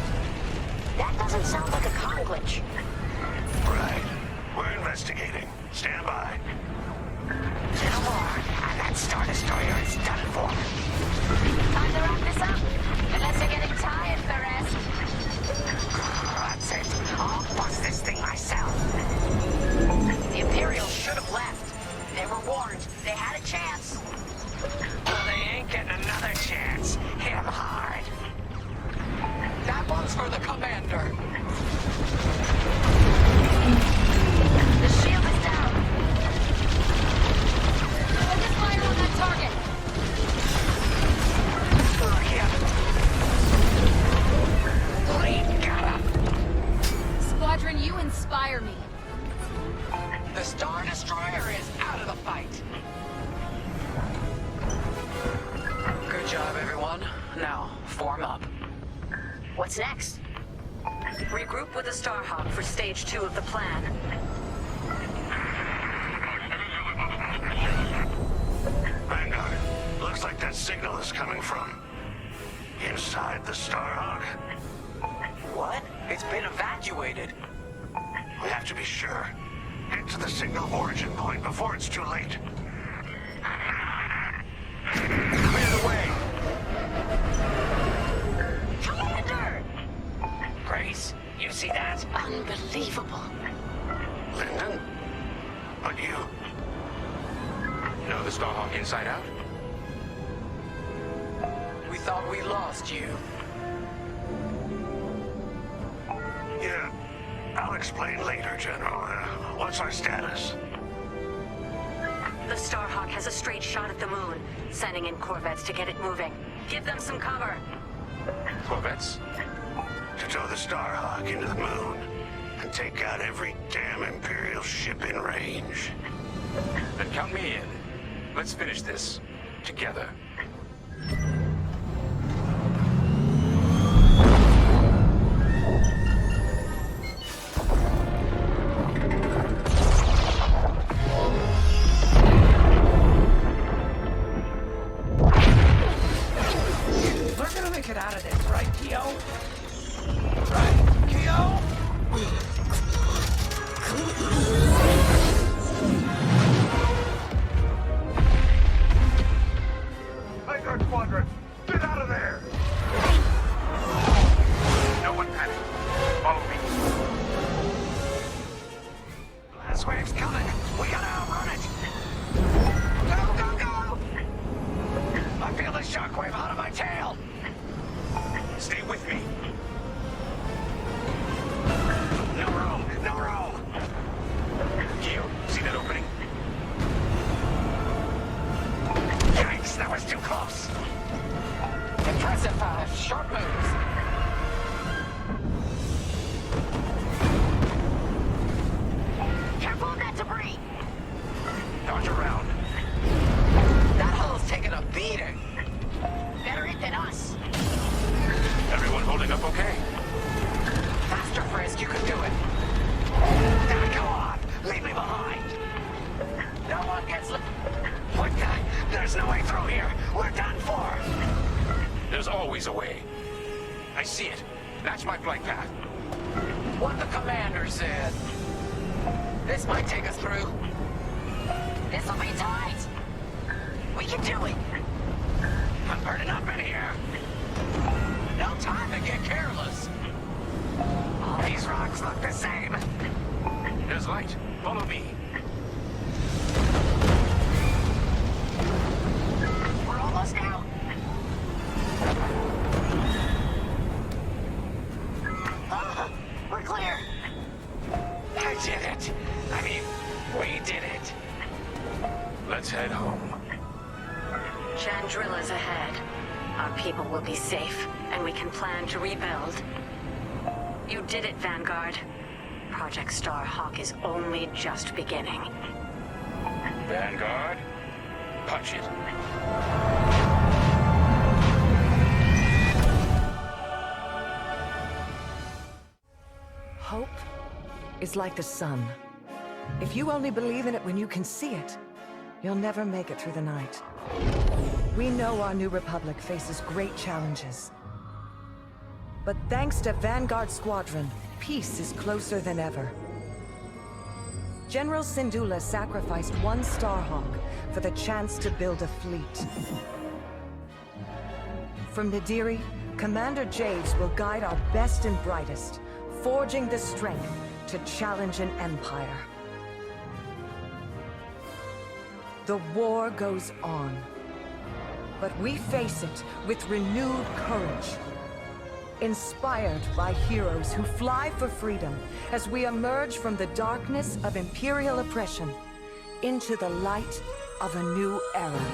That doesn't sound like a comm glitch. Right. We're investigating. Stand by. Little more, and that Star Destroyer is done for. Time to wrap this up. Unless you're getting tired, Perez. That's it. I'll bust this thing myself. The Imperials should have left. They were warned. They had a chance. Well, they ain't getting another chance. Hit 'em hard. That one's for the commander. The shield is down. Focus fire on that target. Lead got him. Squadron, you inspire me. The Star Destroyer is out of the fight. Good job, everyone. Now, form up. What's next? Regroup with the Starhawk for stage 2 of the plan. Vanguard, looks like that signal is coming from inside the Starhawk. What? It's been evacuated. We have to be sure. Head to the signal origin point before it's too late. Clear the way. Commander! Grace, you see that? Unbelievable. Lyndon? But you? Know the Starhawk inside out? We thought we lost you. Yeah, Alex explain later, General. What's our status? The Starhawk has a straight shot at the moon, sending in corvettes to get it moving. Give them some cover. Corvettes? To tow the Starhawk into the moon and take out every damn Imperial ship in range. Then count me in. Let's finish this. Together. We're gonna make it out of this, right, Keo? Right, Keo? Vanguard Squadron, get out of there! No one panic. Follow me. Blast wave's coming. We gotta outrun it. Go, go, go! I feel the shockwave out of my tail. Stay with me. No room, no room. Keo, see that opening? Yikes, that was too close. Impressive, short moves. Careful of that debris. Dodge around. That hull's taking a beating. Better it than us. Everyone holding up okay? Faster, Frisk, you can do it. Now go on, leave me behind. No one gets What the? There's no way through here. We're done for. There's always a way. I see it. That's my flight path. What the commander said. This might take us through. This'll be tight. We can do it. I'm burning up in here. No time to get careless. All these rocks look the same. There's light. Follow me. We're almost out. We're clear. I did it. I mean, we did it. Let's head home. Chandrilla's ahead. Our people will be safe, and we can plan to rebuild. You did it, Vanguard. Project Starhawk is only just beginning. Vanguard, punch it. Hope is like the sun. If you only believe in it when you can see it, you'll never make it through the night. We know our new republic faces great challenges. But thanks to Vanguard Squadron, peace is closer than ever. General Syndulla sacrificed one Starhawk for the chance to build a fleet. From Nadiri, Commander Javes will guide our best and brightest, forging the strength to challenge an empire. The war goes on, but we face it with renewed courage. Inspired by heroes who fly for freedom as we emerge from the darkness of Imperial oppression into the light of a new era.